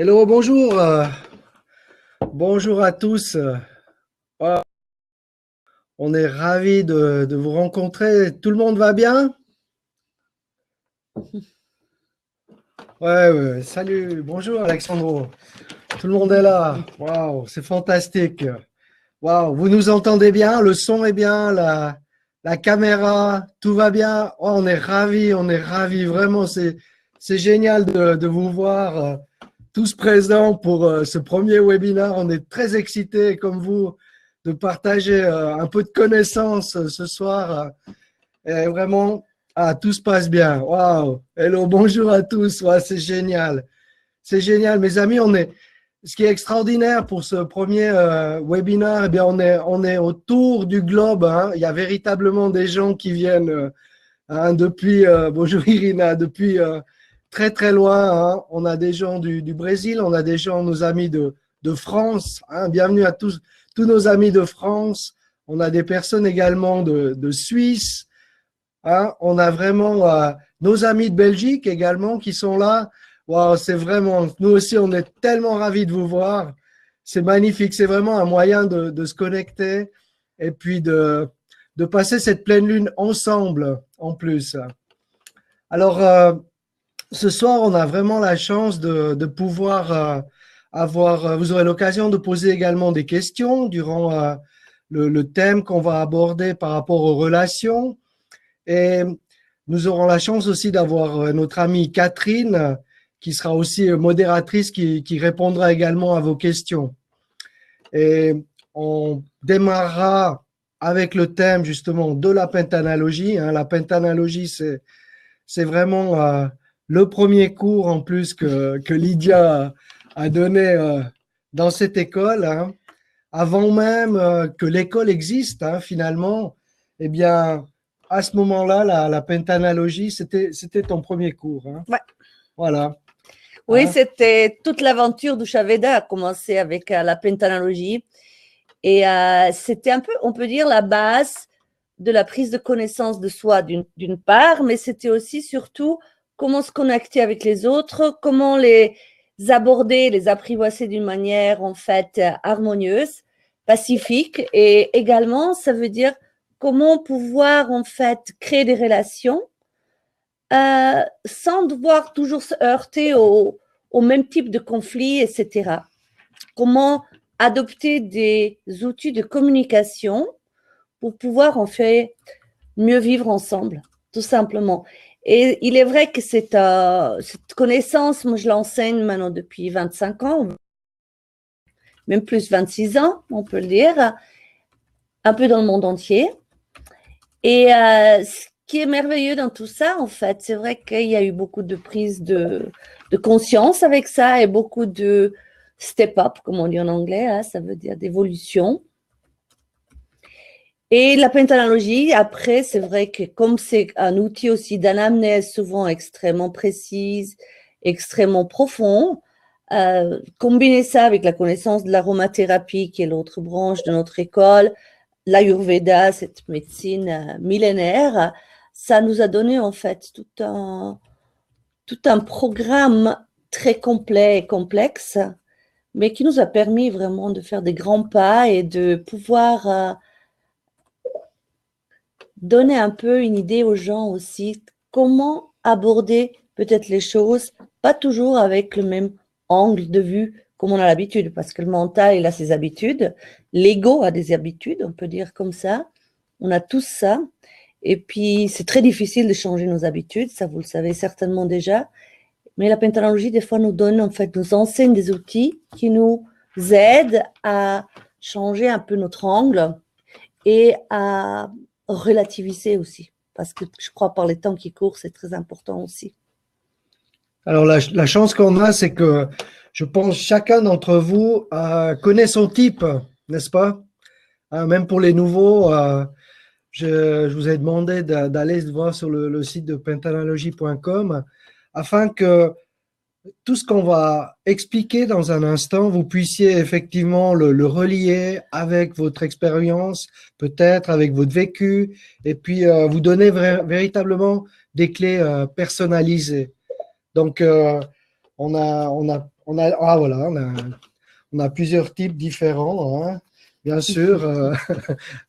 Hello, bonjour. Bonjour à tous. Oh, on est ravis de vous rencontrer. Tout le monde va bien? Ouais, ouais. Salut, bonjour Alexandro. Tout le monde est là. Waouh, c'est fantastique. Waouh, vous nous entendez bien? Le son est bien, la caméra, tout va bien. Oh, on est ravis, on est ravis. Vraiment, c'est génial de vous voir tous présents pour ce premier webinaire. On est très excités, comme vous, de partager un peu de connaissances ce soir. Et vraiment, tout se passe bien. Waouh! Hello, bonjour à tous. Ouais, c'est génial. C'est génial, mes amis. Ce qui est extraordinaire pour ce premier webinaire, eh bien, on est autour du globe, hein. Il y a véritablement des gens qui viennent depuis, bonjour Irina, depuis très très loin, hein. On a des gens du Brésil, on a des gens, nos amis de France, hein. Bienvenue à tous nos amis de France. On a des personnes également de Suisse, hein. On a vraiment nos amis de Belgique également qui sont là. Wow, c'est vraiment, nous aussi, on est tellement ravis de vous voir. C'est magnifique. C'est vraiment un moyen de se connecter et puis de passer cette pleine lune ensemble en plus. Alors, ce soir, on a vraiment la chance de pouvoir vous aurez l'occasion de poser également des questions durant le thème qu'on va aborder par rapport aux relations. Et nous aurons la chance aussi d'avoir notre amie Catherine, qui sera aussi modératrice, qui répondra également à vos questions. Et on démarrera avec le thème justement de la pentanalogie, hein. La pentanalogie, c'est vraiment le premier cours en plus que Lydia a donné dans cette école, hein. Avant même que l'école existe, hein, finalement, eh bien, à ce moment-là, la pentanalogie, c'était ton premier cours, hein. Ouais. Voilà. Oui, Hein. c'était toute l'aventure du Shaveda a commencé avec la pentanalogie. Et c'était un peu, on peut dire, la base de la prise de connaissance de soi d'une part, mais c'était aussi surtout comment se connecter avec les autres, comment les aborder, les apprivoiser d'une manière en fait harmonieuse, pacifique. Et également, ça veut dire comment pouvoir en fait créer des relations sans devoir toujours se heurter au même type de conflit, etc. Comment adopter des outils de communication pour pouvoir en fait mieux vivre ensemble, tout simplement. Et il est vrai que cette connaissance, moi je l'enseigne maintenant depuis 25 ans, même plus 26 ans, on peut le dire, un peu dans le monde entier. Et ce qui est merveilleux dans tout ça, en fait, c'est vrai qu'il y a eu beaucoup de prise de conscience avec ça et beaucoup de step up, comme on dit en anglais, hein, ça veut dire d'évolution. Et la pentanalogie, après, c'est vrai que comme c'est un outil aussi d'anamnèse souvent extrêmement précise, extrêmement profond, combiner ça avec la connaissance de l'aromathérapie, qui est l'autre branche de notre école, l'Ayurveda, cette médecine millénaire, ça nous a donné en fait tout un programme très complet et complexe, mais qui nous a permis vraiment de faire des grands pas et de pouvoir donner un peu une idée aux gens aussi, comment aborder peut-être les choses, pas toujours avec le même angle de vue comme on a l'habitude, parce que le mental, il a ses habitudes, l'ego a des habitudes, on peut dire comme ça, on a tous ça, et puis c'est très difficile de changer nos habitudes, ça vous le savez certainement déjà, mais la pentanalogie, des fois, nous donne, en fait, nous enseigne des outils qui nous aident à changer un peu notre angle et à relativiser aussi, parce que je crois par les temps qui courent, c'est très important aussi. Alors, la chance qu'on a, c'est que je pense chacun d'entre vous connaît son type, n'est-ce pas? Même pour les nouveaux, je vous ai demandé d'aller voir sur le site de pentanalogie.com afin que tout ce qu'on va expliquer dans un instant, vous puissiez effectivement le relier avec votre expérience, peut-être avec votre vécu, et puis vous donner véritablement des clés personnalisées. Donc, on voilà, on a plusieurs types différents, hein. Bien sûr,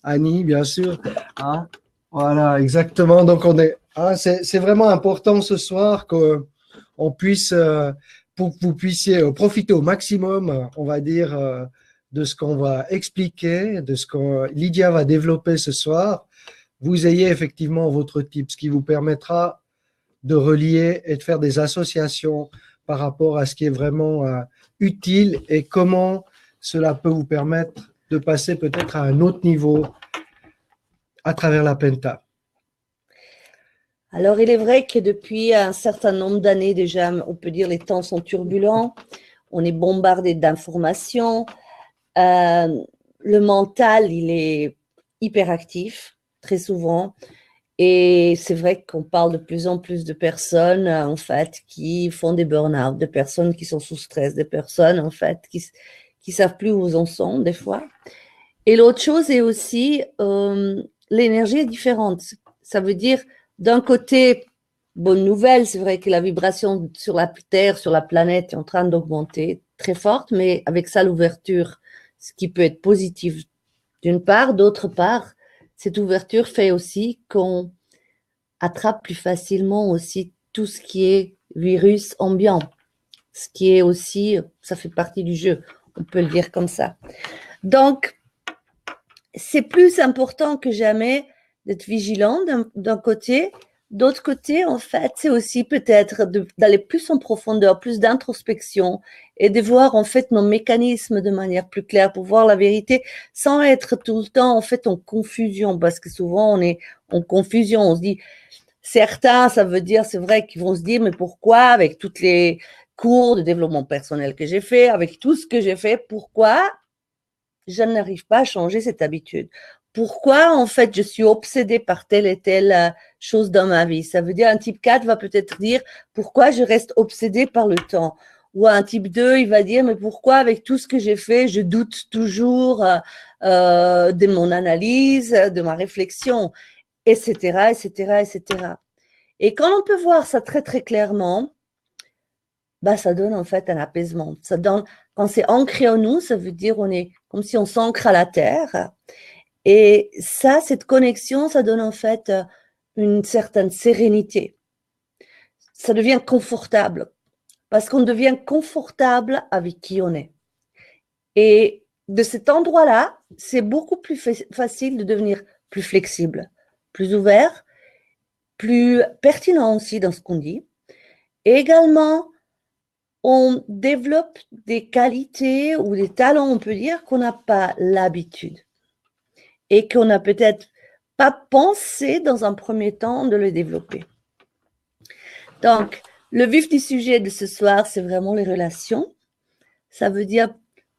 Annie, bien sûr. Hein. Voilà, exactement. Donc, c'est vraiment important ce soir qu'on puisse, pour que vous puissiez profiter au maximum, on va dire, de ce qu'on va expliquer, de ce que Lydia va développer ce soir. Vous ayez effectivement votre type, ce qui vous permettra de relier et de faire des associations par rapport à ce qui est vraiment utile et comment cela peut vous permettre de passer peut-être à un autre niveau à travers la Penta. Alors, il est vrai que depuis un certain nombre d'années déjà, on peut dire les temps sont turbulents, on est bombardé d'informations, le mental, il est hyperactif très souvent. Et c'est vrai qu'on parle de plus en plus de personnes, en fait, qui font des burn-out, de personnes qui sont sous stress, des personnes, en fait, qui savent plus où ils en sont, des fois. Et l'autre chose est aussi, l'énergie est différente. Ça veut dire, d'un côté, bonne nouvelle, c'est vrai que la vibration sur la Terre, sur la planète est en train d'augmenter très forte, mais avec ça, l'ouverture, ce qui peut être positif d'une part, d'autre part, cette ouverture fait aussi qu'on attrape plus facilement aussi tout ce qui est virus ambiant, ce qui est aussi, ça fait partie du jeu, on peut le dire comme ça. Donc, c'est plus important que jamais d'être vigilant d'un côté. D'autre côté, en fait, c'est aussi peut-être d'aller plus en profondeur, plus d'introspection et de voir en fait nos mécanismes de manière plus claire pour voir la vérité sans être tout le temps en fait en confusion parce que souvent on est en confusion. On se dit, certains, ça veut dire, c'est vrai qu'ils vont se dire, mais pourquoi avec toutes les cours de développement personnel que j'ai fait, avec tout ce que j'ai fait, pourquoi je n'arrive pas à changer cette habitude? Pourquoi, en fait, je suis obsédée par telle et telle chose dans ma vie? Ça veut dire, un type 4 va peut-être dire, pourquoi je reste obsédée par le temps? Ou un type 2, il va dire, mais pourquoi, avec tout ce que j'ai fait, je doute toujours de mon analyse, de ma réflexion, etc., etc., etc. Et quand on peut voir ça très, très clairement, bah, ça donne en fait un apaisement. Ça donne, quand c'est ancré en nous, ça veut dire on est comme si on s'ancre à la terre. Et ça, cette connexion, ça donne en fait une certaine sérénité. Ça devient confortable parce qu'on devient confortable avec qui on est. Et de cet endroit-là, c'est beaucoup plus facile de devenir plus flexible, plus ouvert, plus pertinent aussi dans ce qu'on dit. Et également, on développe des qualités ou des talents, on peut dire, qu'on n'a pas l'habitude et qu'on n'a peut-être pas pensé dans un premier temps de le développer. Donc, le vif du sujet de ce soir, c'est vraiment les relations. Ça veut dire,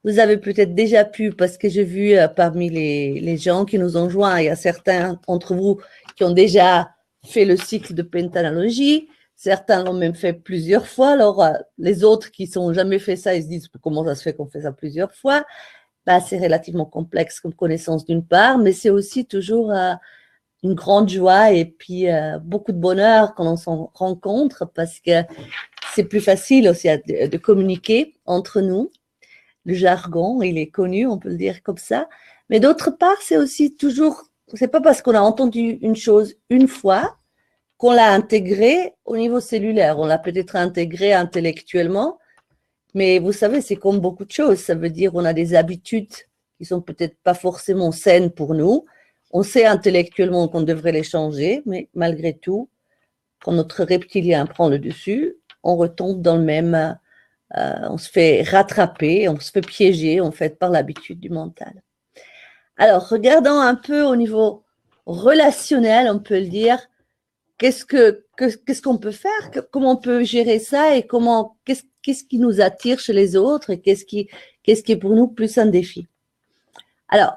vous avez peut-être déjà pu, parce que j'ai vu parmi les gens qui nous ont joints, il y a certains d'entre vous qui ont déjà fait le cycle de pentanalogie. Certains l'ont même fait plusieurs fois. Alors, les autres qui n'ont jamais fait ça, ils se disent comment ça se fait qu'on fait ça plusieurs fois. Bah, c'est relativement complexe comme connaissance d'une part, mais c'est aussi toujours une grande joie et puis beaucoup de bonheur quand on s'en rencontre parce que c'est plus facile aussi de communiquer entre nous. Le jargon, il est connu, on peut le dire comme ça. Mais d'autre part, c'est aussi toujours, c'est pas parce qu'on a entendu une chose une fois qu'on l'a intégré au niveau cellulaire. On l'a peut-être intégré intellectuellement, mais vous savez, c'est comme beaucoup de choses. Ça veut dire qu'on a des habitudes qui sont peut-être pas forcément saines pour nous. On sait intellectuellement qu'on devrait les changer, mais malgré tout, quand notre reptilien prend le dessus, on retombe dans le même, on se fait rattraper, on se fait piéger en fait par l'habitude du mental. Alors, regardons un peu au niveau relationnel, on peut le dire, qu'est-ce qu'on peut faire, comment on peut gérer ça et qu'est-ce qui nous attire chez les autres et qu'est-ce qui est pour nous plus un défi. Alors,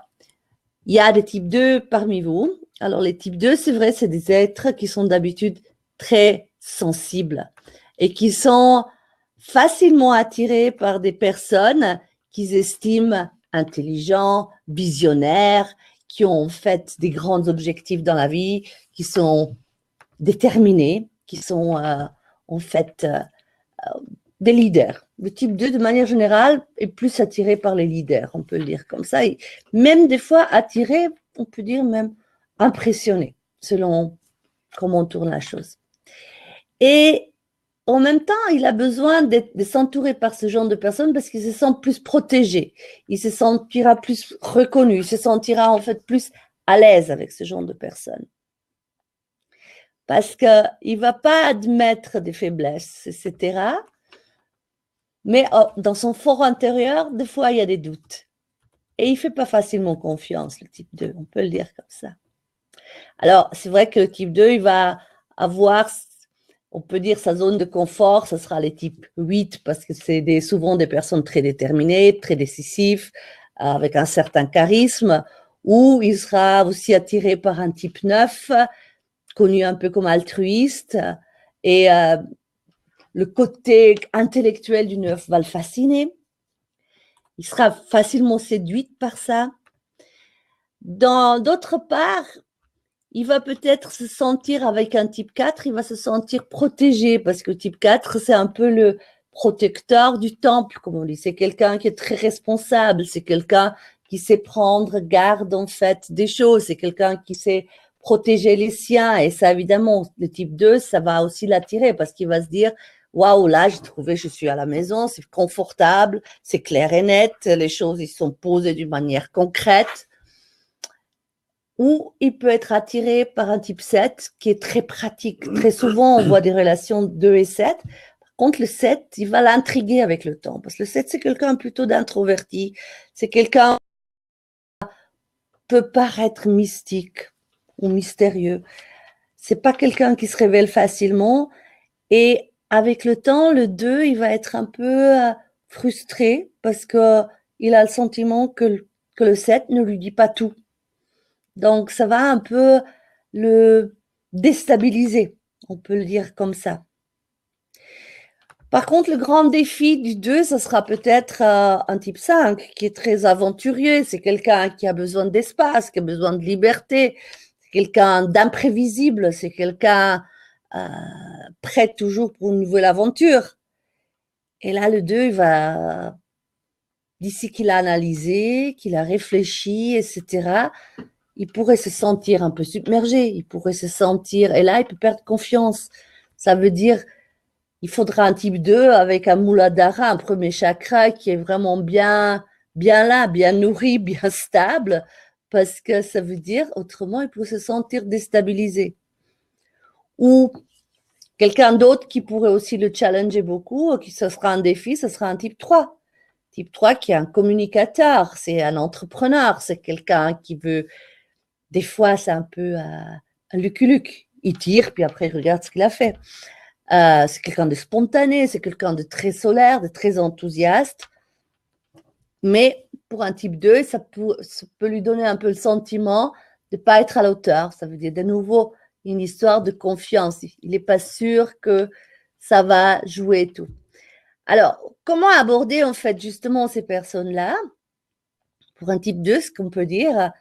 il y a des types 2 parmi vous. Alors, les types 2, c'est vrai, c'est des êtres qui sont d'habitude très sensibles et qui sont facilement attirés par des personnes qu'ils estiment intelligents, visionnaires, qui ont en fait des grands objectifs dans la vie, qui sont déterminés, qui sont en fait des leaders. Le type 2, de manière générale, est plus attiré par les leaders, on peut le dire comme ça. Et même des fois attiré, on peut dire même impressionné, selon comment on tourne la chose. Et en même temps, il a besoin de s'entourer par ce genre de personnes parce qu'il se sent plus protégé, il se sentira plus reconnu, il se sentira en fait plus à l'aise avec ce genre de personnes. Parce qu'il ne va pas admettre des faiblesses, etc. Mais dans son fort intérieur, des fois, il y a des doutes. Et il ne fait pas facilement confiance, le type 2, on peut le dire comme ça. Alors, c'est vrai que le type 2, il va avoir, on peut dire, sa zone de confort, ce sera les types 8, parce que c'est souvent des personnes très déterminées, très décisives, avec un certain charisme, ou il sera aussi attiré par un type 9, connu un peu comme altruiste, et le côté intellectuel du 9 va le fasciner. Il sera facilement séduit par ça. D'autre part, il va peut-être se sentir avec un type 4, il va se sentir protégé parce que le type 4, c'est un peu le protecteur du temple, comme on dit. C'est quelqu'un qui est très responsable, c'est quelqu'un qui sait prendre garde en fait des choses, c'est quelqu'un qui sait protéger les siens. Et ça, évidemment, le type 2, ça va aussi l'attirer parce qu'il va se dire waouh, là, j'ai trouvé, je suis à la maison, c'est confortable, c'est clair et net, les choses, ils sont posées d'une manière concrète. Ou il peut être attiré par un type 7 qui est très pratique. Très souvent, on voit des relations 2 et 7. Par contre, le 7, il va l'intriguer avec le temps. Parce que le 7, c'est quelqu'un plutôt d'introverti. C'est quelqu'un qui peut paraître mystique ou mystérieux. C'est pas quelqu'un qui se révèle facilement. Et avec le temps, le 2, il va être un peu frustré parce qu'il a le sentiment que le 7 ne lui dit pas tout. Donc, ça va un peu le déstabiliser, on peut le dire comme ça. Par contre, le grand défi du 2, ce sera peut-être un type 5 qui est très aventurier. C'est quelqu'un qui a besoin d'espace, qui a besoin de liberté. C'est quelqu'un d'imprévisible. C'est quelqu'un prêt toujours pour une nouvelle aventure. Et là, le 2, il va, d'ici qu'il a analysé, qu'il a réfléchi, etc., il pourrait se sentir un peu submergé, il pourrait se sentir, et là, il peut perdre confiance. Ça veut dire, il faudra un type 2 avec un Muladhara, un premier chakra qui est vraiment bien là, bien nourri, bien stable, parce que ça veut dire, autrement, il pourrait se sentir déstabilisé. Ou quelqu'un d'autre qui pourrait aussi le challenger beaucoup, qui ce sera un défi, ce sera un type 3. Type 3 qui est un communicateur, c'est un entrepreneur, c'est quelqu'un qui veut. Des fois, c'est un peu un luc-luc. Il tire, puis après, il regarde ce qu'il a fait. C'est quelqu'un de spontané, c'est quelqu'un de très solaire, de très enthousiaste. Mais pour un type 2, ça peut lui donner un peu le sentiment de ne pas être à la hauteur. Ça veut dire de nouveau une histoire de confiance. Il n'est pas sûr que ça va jouer tout. Alors, comment aborder en fait justement ces personnes-là? Pour un type 2, ce qu'on peut dire,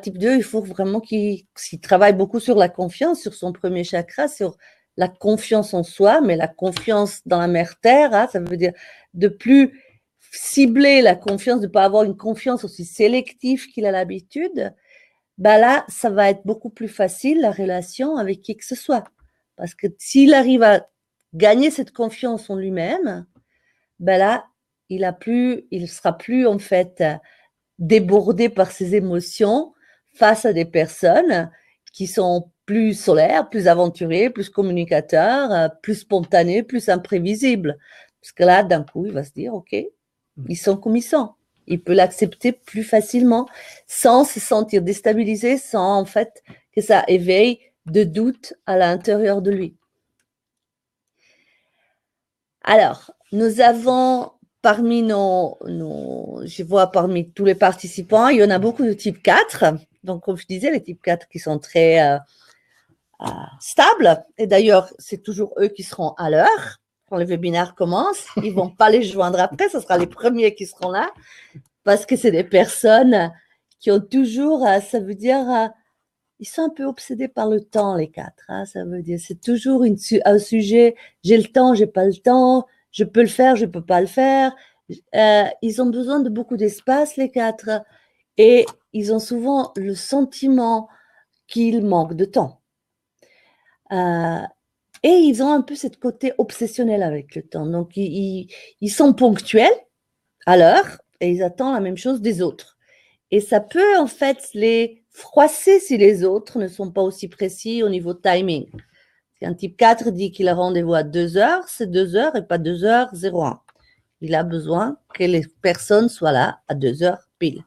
type 2, il faut vraiment qu'il travaille beaucoup sur la confiance, sur son premier chakra, sur la confiance en soi, mais la confiance dans la mère terre, hein, ça veut dire de plus cibler la confiance, de ne pas avoir une confiance aussi sélective qu'il a l'habitude. Là, ça va être beaucoup plus facile la relation avec qui que ce soit. Parce que s'il arrive à gagner cette confiance en lui-même, là, il sera plus en fait débordé par ses émotions face à des personnes qui sont plus solaires, plus aventuriers, plus communicateurs, plus spontanés, plus imprévisibles. Parce que là, d'un coup, il va se dire, OK, ils sont comme ils sont. Il peut l'accepter plus facilement sans se sentir déstabilisé, sans en fait que ça éveille de doutes à l'intérieur de lui. Alors, nous avons parmi je vois parmi tous les participants, il y en a beaucoup de type 4. Donc, comme je disais, les types 4 qui sont très stables. Et d'ailleurs, c'est toujours eux qui seront à l'heure quand le webinaire commence. Ils ne vont pas les joindre après, ce sera les premiers qui seront là. Parce que c'est des personnes qui ont toujours, ça veut dire, ils sont un peu obsédés par le temps, les 4. Ça veut dire, c'est toujours un sujet, j'ai le temps, j'ai pas le temps, je peux le faire, je ne peux pas le faire. Ils ont besoin de beaucoup d'espace, les 4, et ils ont souvent le sentiment qu'ils manquent de temps. Et ils ont un peu ce côté obsessionnel avec le temps. Donc, ils sont ponctuels à l'heure et ils attendent la même chose des autres. Et ça peut en fait les froisser si les autres ne sont pas aussi précis au niveau timing. Si un type 4 dit qu'il a rendez-vous à 2 heures, c'est 2 heures et pas 2h01. Il a besoin que les personnes soient là à 2 heures pile.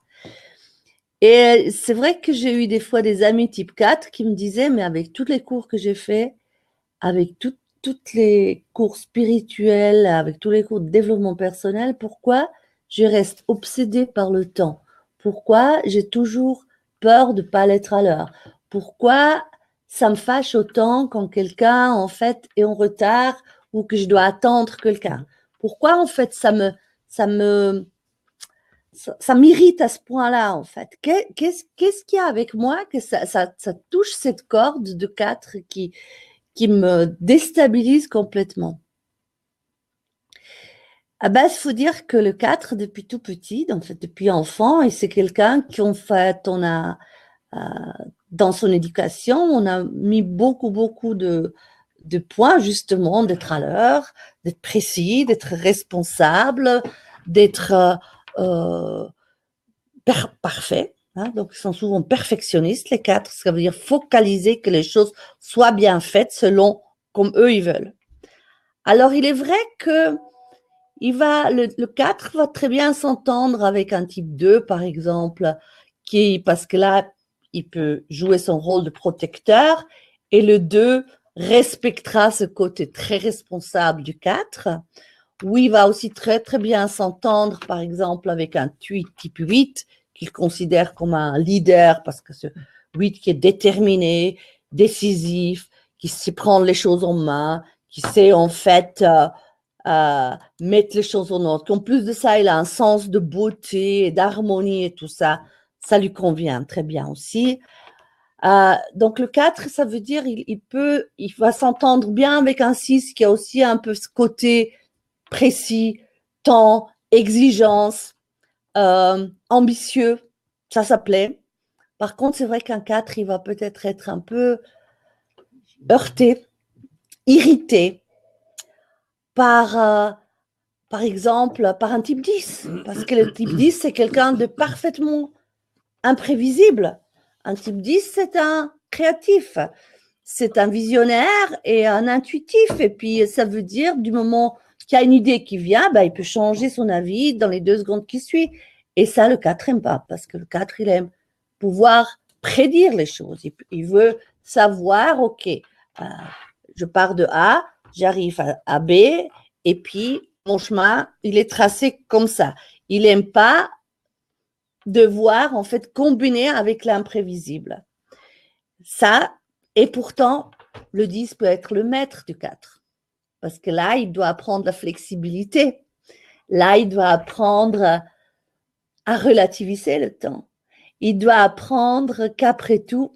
Et c'est vrai que j'ai eu des fois des amis type 4 qui me disaient, mais avec tous les cours que j'ai faits, avec toutes les cours spirituels, avec tous les cours de développement personnel, pourquoi je reste obsédée par le temps? Pourquoi j'ai toujours peur de ne pas l'être à l'heure? Pourquoi ça me fâche autant quand quelqu'un, en fait, est en retard ou que je dois attendre quelqu'un? Pourquoi, en fait, ça m'irrite à ce point-là, en fait? Qu'est-ce qu'il y a avec moi que ça touche cette corde de 4 qui me déstabilise complètement? À base, il faut dire que le 4, depuis tout petit, en fait, depuis enfant, et c'est quelqu'un qu'en fait, on a, dans son éducation, on a mis beaucoup de points, justement, d'être à l'heure, d'être précis, d'être responsable, d'être parfait. Hein, donc, ils sont souvent perfectionnistes, les 4. Ça veut dire focaliser que les choses soient bien faites selon comme eux, ils veulent. Alors, il est vrai que le 4 va très bien s'entendre avec un type 2, par exemple, parce que là, il peut jouer son rôle de protecteur et le 2 respectera ce côté très responsable du 4. Oui, il va aussi très bien s'entendre, par exemple, avec un type 8 qu'il considère comme un leader parce que ce 8 qui est déterminé, décisif, qui sait prendre les choses en main, qui sait en fait mettre les choses en ordre. En plus de ça, il a un sens de beauté, d'harmonie et tout ça. Ça lui convient très bien aussi. Donc le 4, ça veut dire il va s'entendre bien avec un 6 qui a aussi un peu ce côté précis, temps, exigence, ambitieux. Ça plaît. Par contre, c'est vrai qu'un 4, il va peut-être être un peu heurté, irrité par exemple, par un type 10. Parce que le type 10, c'est quelqu'un de parfaitement imprévisible. Un type 10, c'est un créatif. C'est un visionnaire et un intuitif. Et puis, ça veut dire, du moment qu'il y a une idée qui vient, il peut changer son avis dans les 2 secondes qui suivent. Et ça, le 4 n'aime pas. Parce que le 4, il aime pouvoir prédire les choses. Il veut savoir, OK, je pars de A, j'arrive à B, et puis mon chemin, il est tracé comme ça. Il n'aime pas devoir, en fait, combiner avec l'imprévisible. Ça, et pourtant, le 10 peut être le maître du 4. Parce que là, il doit apprendre la flexibilité. Là, il doit apprendre à relativiser le temps. Il doit apprendre qu'après tout,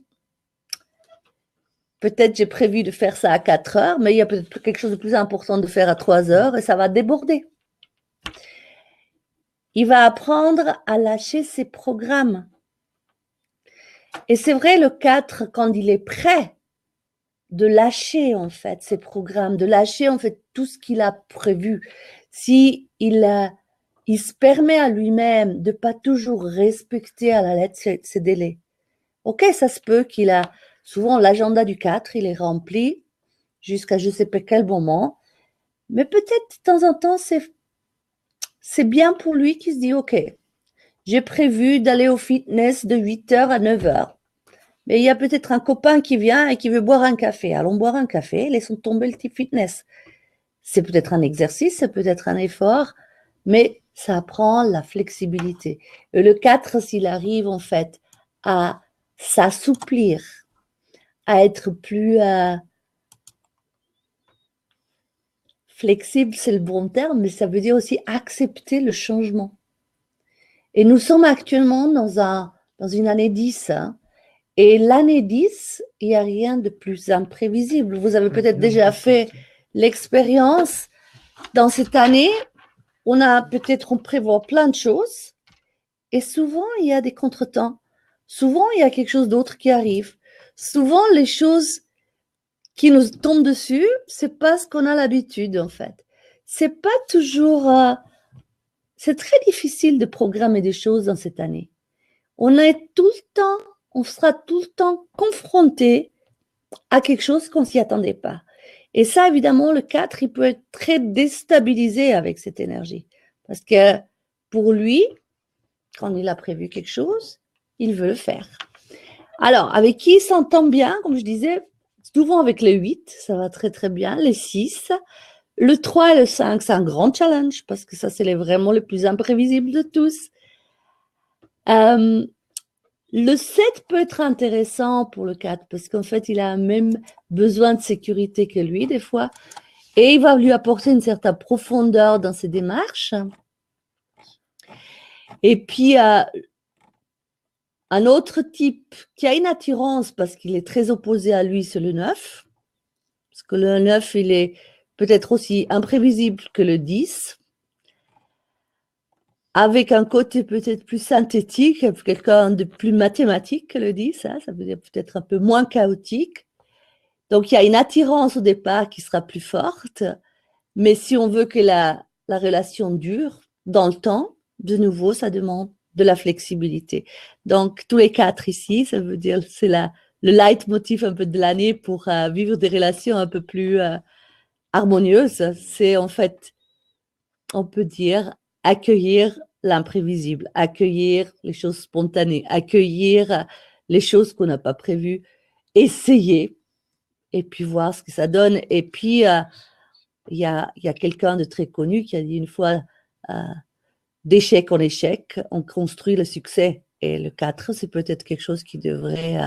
peut-être j'ai prévu de faire ça à 4 heures, mais il y a peut-être quelque chose de plus important de faire à 3 heures et ça va déborder. Il va apprendre à lâcher ses programmes. Et c'est vrai, le 4, quand il est prêt de lâcher en fait ses programmes, de lâcher en fait tout ce qu'il a prévu, si il se permet à lui-même de pas toujours respecter à la lettre ses délais. Ok, ça se peut qu'il a souvent l'agenda du 4, il est rempli jusqu'à je ne sais pas quel moment, mais peut-être de temps en temps c'est bien pour lui qu'il se dit ok, j'ai prévu d'aller au fitness de 8h à 9h. Mais il y a peut-être un copain qui vient et qui veut boire un café. Allons boire un café, laissons tomber le type fitness. C'est peut-être un exercice, c'est peut-être un effort, mais ça apprend la flexibilité. Et le 4, s'il arrive en fait à s'assouplir, à être plus flexible, c'est le bon terme, mais ça veut dire aussi accepter le changement. Et nous sommes actuellement dans une année 10, hein. Et l'année 10, il n'y a rien de plus imprévisible. Vous avez peut-être déjà fait l'expérience dans cette année, on prévoit plein de choses et souvent, il y a des contretemps. Souvent, il y a quelque chose d'autre qui arrive. Souvent, les choses qui nous tombent dessus, c'est pas ce qu'on a l'habitude, en fait. C'est pas toujours... c'est très difficile de programmer des choses dans cette année. On sera tout le temps confronté à quelque chose qu'on s'y attendait pas. Et ça, évidemment, le 4, il peut être très déstabilisé avec cette énergie. Parce que pour lui, quand il a prévu quelque chose, il veut le faire. Alors, avec qui il s'entend bien, comme je disais, souvent avec les 8, ça va très très bien, les 6. Le 3 et le 5, c'est un grand challenge parce que ça, c'est vraiment le plus imprévisible de tous. Le 7 peut être intéressant pour le 4 parce qu'en fait, il a même besoin de sécurité que lui, des fois. Et il va lui apporter une certaine profondeur dans ses démarches. Et puis, un autre type qui a une attirance parce qu'il est très opposé à lui, c'est le 9. Parce que le 9, il est peut-être aussi imprévisible que le 10. Avec un côté peut-être plus synthétique, quelqu'un de plus mathématique que le 10, hein, ça veut dire peut-être un peu moins chaotique. Donc, il y a une attirance au départ qui sera plus forte, mais si on veut que la relation dure dans le temps, de nouveau, ça demande de la flexibilité. Donc, tous les 4 ici, ça veut dire c'est le leitmotiv un peu de l'année pour vivre des relations un peu plus harmonieuses. C'est en fait, on peut dire, accueillir l'imprévisible, accueillir les choses spontanées, accueillir les choses qu'on n'a pas prévues, essayer et puis voir ce que ça donne. Et puis, il y a quelqu'un de très connu qui a dit une fois, d'échec en échec, on construit le succès. Et le 4, c'est peut-être quelque chose qui devrait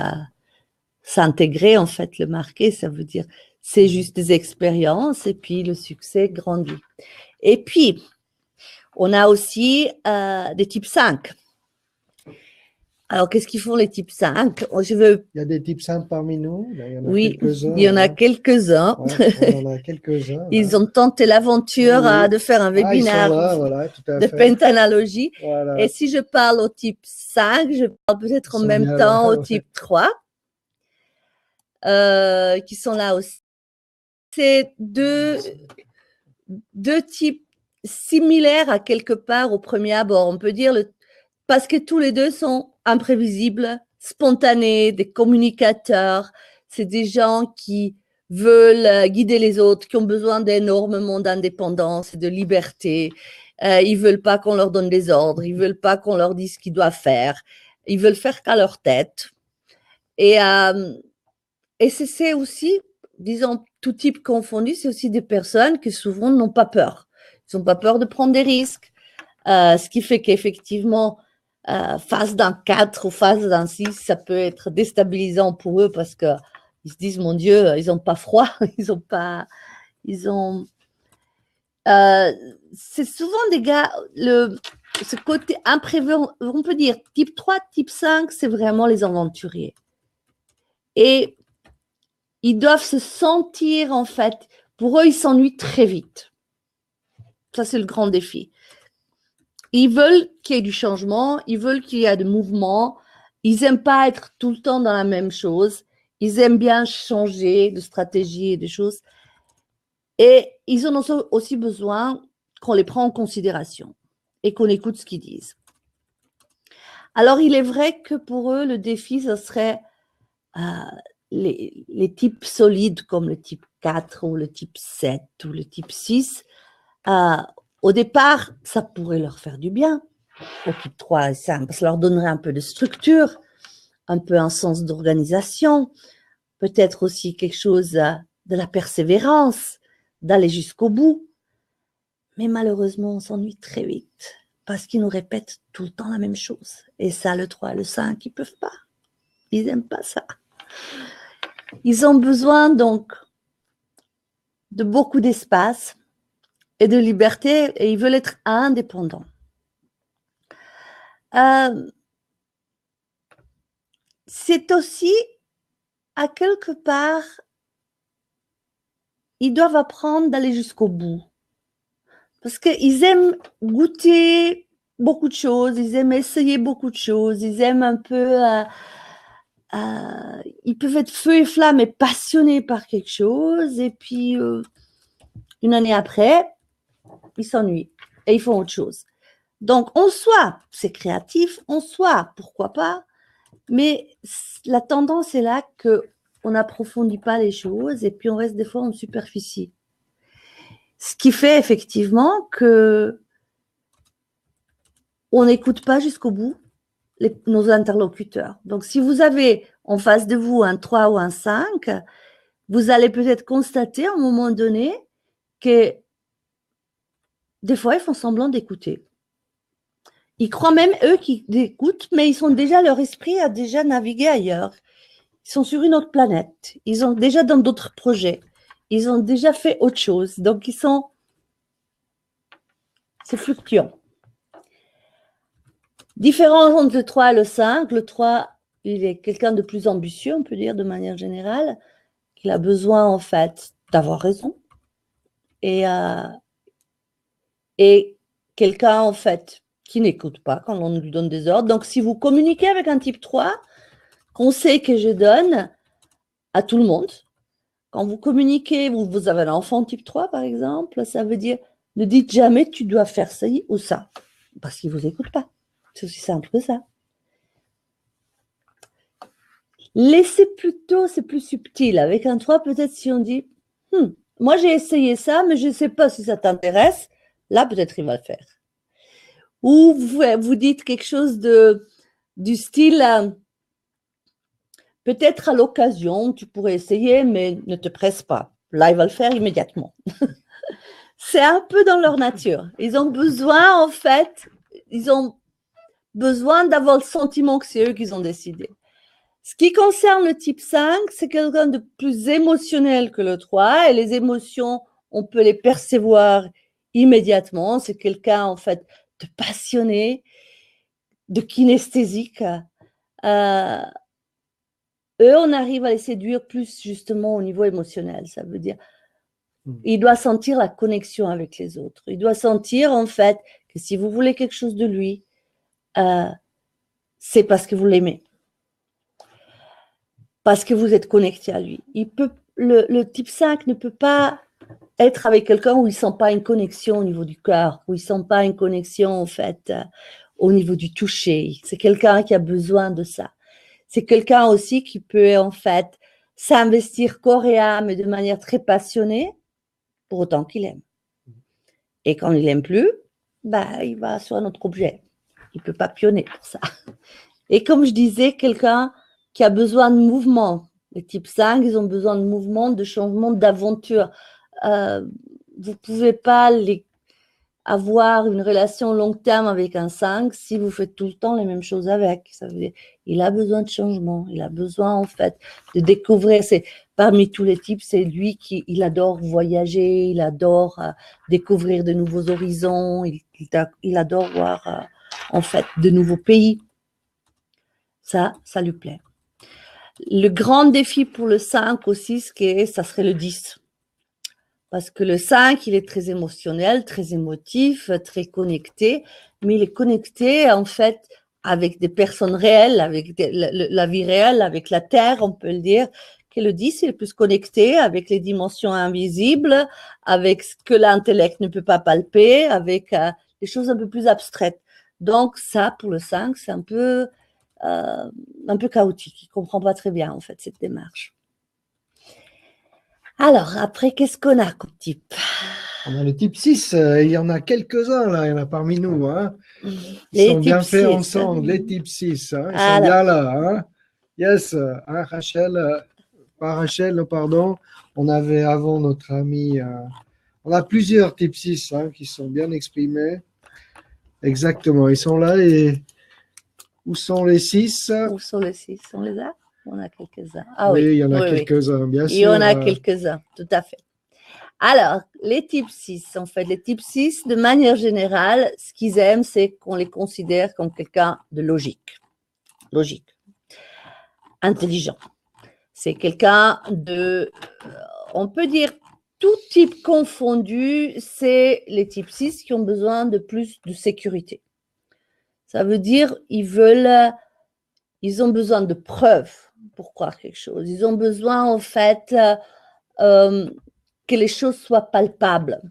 s'intégrer, en fait, le marquer. Ça veut dire, c'est juste des expériences et puis le succès grandit. Et puis, on a aussi des types 5. Alors, qu'est-ce qu'ils font les types 5? Il y a des types 5 parmi nous. Là, il y en a Oui, quelques-uns. il y en a quelques-uns. Ouais, on en a quelques-uns. Ils ont tenté l'aventure Oui. de faire un Ils sont webinaire là, voilà, tout à de fait. pentanalogie. Voilà. Et si je parle au type 5, je parle peut-être en Ils sont même bien temps là, au ouais. type 3, qui sont là aussi. C'est deux types similaires à quelque part au premier abord. On peut dire, parce que tous les deux sont imprévisibles, spontanés, des communicateurs. C'est des gens qui veulent guider les autres, qui ont besoin d'énormément d'indépendance et de liberté. Ils veulent pas qu'on leur donne des ordres, ils veulent pas qu'on leur dise ce qu'ils doivent faire. Ils veulent faire qu'à leur tête. Et c'est aussi, disons, tout type confondu, c'est aussi des personnes qui souvent n'ont pas peur. Ils n'ont pas peur de prendre des risques, ce qui fait qu'effectivement, face d'un 4 ou face d'un 6, ça peut être déstabilisant pour eux parce qu'ils se disent, mon Dieu, ils n'ont pas froid, c'est souvent des gars, ce côté imprévu, on peut dire type 3, type 5, c'est vraiment les aventuriers. Et ils doivent se sentir, en fait, pour eux, ils s'ennuient très vite. Ça, c'est le grand défi. Ils veulent qu'il y ait du changement, ils veulent qu'il y ait de mouvement, ils n'aiment pas être tout le temps dans la même chose, ils aiment bien changer de stratégie et de choses. Et ils en ont aussi besoin qu'on les prenne en considération et qu'on écoute ce qu'ils disent. Alors, il est vrai que pour eux, le défi, ce serait les types solides comme le type 4 ou le type 7 ou le type 6. Au départ, ça pourrait leur faire du bien. Au type 3 et 5, ça leur donnerait un peu de structure, un peu un sens d'organisation, peut-être aussi quelque chose de la persévérance, d'aller jusqu'au bout. Mais malheureusement, on s'ennuie très vite parce qu'ils nous répètent tout le temps la même chose. Et ça, le 3 et le 5, ils ne peuvent pas. Ils n'aiment pas ça. Ils ont besoin donc de beaucoup d'espace et de liberté et ils veulent être indépendants. C'est aussi, à quelque part, ils doivent apprendre d'aller jusqu'au bout. Parce qu'ils aiment goûter beaucoup de choses, ils aiment essayer beaucoup de choses, ils aiment un peu… ils peuvent être feu et flamme et passionnés par quelque chose, et puis une année après, ils s'ennuient et ils font autre chose. Donc, en soi, c'est créatif, en soi, pourquoi pas, mais la tendance est là qu'on n'approfondit pas les choses et puis on reste des fois en superficie. Ce qui fait effectivement que on n'écoute pas jusqu'au bout nos interlocuteurs. Donc, si vous avez en face de vous un 3 ou un 5, vous allez peut-être constater à un moment donné que des fois, ils font semblant d'écouter. Ils croient même, eux, qu'ils écoutent, mais ils sont déjà, leur esprit a déjà navigué ailleurs. Ils sont sur une autre planète. Ils sont déjà dans d'autres projets. Ils ont déjà fait autre chose. Donc, c'est fluctuant. Différence entre le 3 et le 5. Le 3, il est quelqu'un de plus ambitieux, on peut dire, de manière générale, qu'il a besoin, en fait, d'avoir raison. Et quelqu'un, en fait, qui n'écoute pas quand on lui donne des ordres. Donc, si vous communiquez avec un type 3, conseil que je donne à tout le monde, quand vous communiquez, vous avez un enfant type 3, par exemple, ça veut dire, ne dites jamais tu dois faire ça ou ça, parce qu'il ne vous écoute pas. C'est aussi simple que ça. Laissez plutôt, c'est plus subtil. Avec un 3, peut-être si on dit, moi j'ai essayé ça, mais je ne sais pas si ça t'intéresse, là peut-être il va le faire. Ou vous dites quelque chose du style, peut-être à l'occasion, tu pourrais essayer, mais ne te presse pas. Là, il va le faire immédiatement. C'est un peu dans leur nature. Ils ont besoin, en fait, d'avoir le sentiment que c'est eux qui ont décidé. Ce qui concerne le type 5, c'est quelqu'un de plus émotionnel que le 3, et les émotions, on peut les percevoir immédiatement. C'est quelqu'un, en fait, de passionné, de kinesthésique. Eux, on arrive à les séduire plus justement au niveau émotionnel. Ça veut dire, il doit sentir la connexion avec les autres. Il doit sentir, en fait, que si vous voulez quelque chose de lui, c'est parce que vous l'aimez. Parce que vous êtes connecté à lui. Le type 5 ne peut pas être avec quelqu'un où il ne sent pas une connexion au niveau du cœur, où il ne sent pas une connexion, en fait, au niveau du toucher. C'est quelqu'un qui a besoin de ça. C'est quelqu'un aussi qui peut, en fait, s'investir corps et âme de manière très passionnée, pour autant qu'il aime. Et quand il n'aime plus, il va sur un autre objet. Il ne peut pas pionner pour ça. Et comme je disais, quelqu'un qui a besoin de mouvement. Les types 5, ils ont besoin de mouvement, de changement, d'aventure. Vous ne pouvez pas avoir une relation long terme avec un 5 si vous faites tout le temps les mêmes choses avec. Ça veut dire, il a besoin de changement, il a besoin en fait de découvrir. Parmi tous les types, c'est lui il adore voyager, il adore découvrir de nouveaux horizons, il adore voir en fait de nouveaux pays. Ça lui plaît. Le grand défi pour le 5 aussi, ça serait le 10. Parce que le 5, il est très émotionnel, très émotif, très connecté, mais il est connecté en fait avec des personnes réelles, avec la vie réelle, avec la Terre, on peut le dire, que le 10, il est plus connecté avec les dimensions invisibles, avec ce que l'intellect ne peut pas palper, avec des choses un peu plus abstraites. Donc ça, pour le 5, c'est un peu chaotique. Il ne comprend pas très bien en fait cette démarche. Alors, après, qu'est-ce qu'on a comme type? On a le type 6, il y en a quelques-uns là, il y en a parmi nous. Hein. Ils sont bien faits ensemble, les types 6. Hein. Ils sont bien là. Hein. Yes, hein, Rachel, pardon. On avait avant notre ami. On a plusieurs types 6 hein, qui sont bien exprimés. Exactement, ils sont là. Et où sont les 6? Où sont les 6? On les a? On a quelques-uns. Oui, il y en a quelques-uns, bien sûr. Il y en a quelques-uns, tout à fait. Alors, les types 6, en fait, les types 6, de manière générale, ce qu'ils aiment, c'est qu'on les considère comme quelqu'un de logique, intelligent. C'est quelqu'un on peut dire, tout type confondu, c'est les types 6 qui ont besoin de plus de sécurité. Ça veut dire ils ont besoin de preuves pour croire quelque chose. Ils ont besoin, en fait, que les choses soient palpables.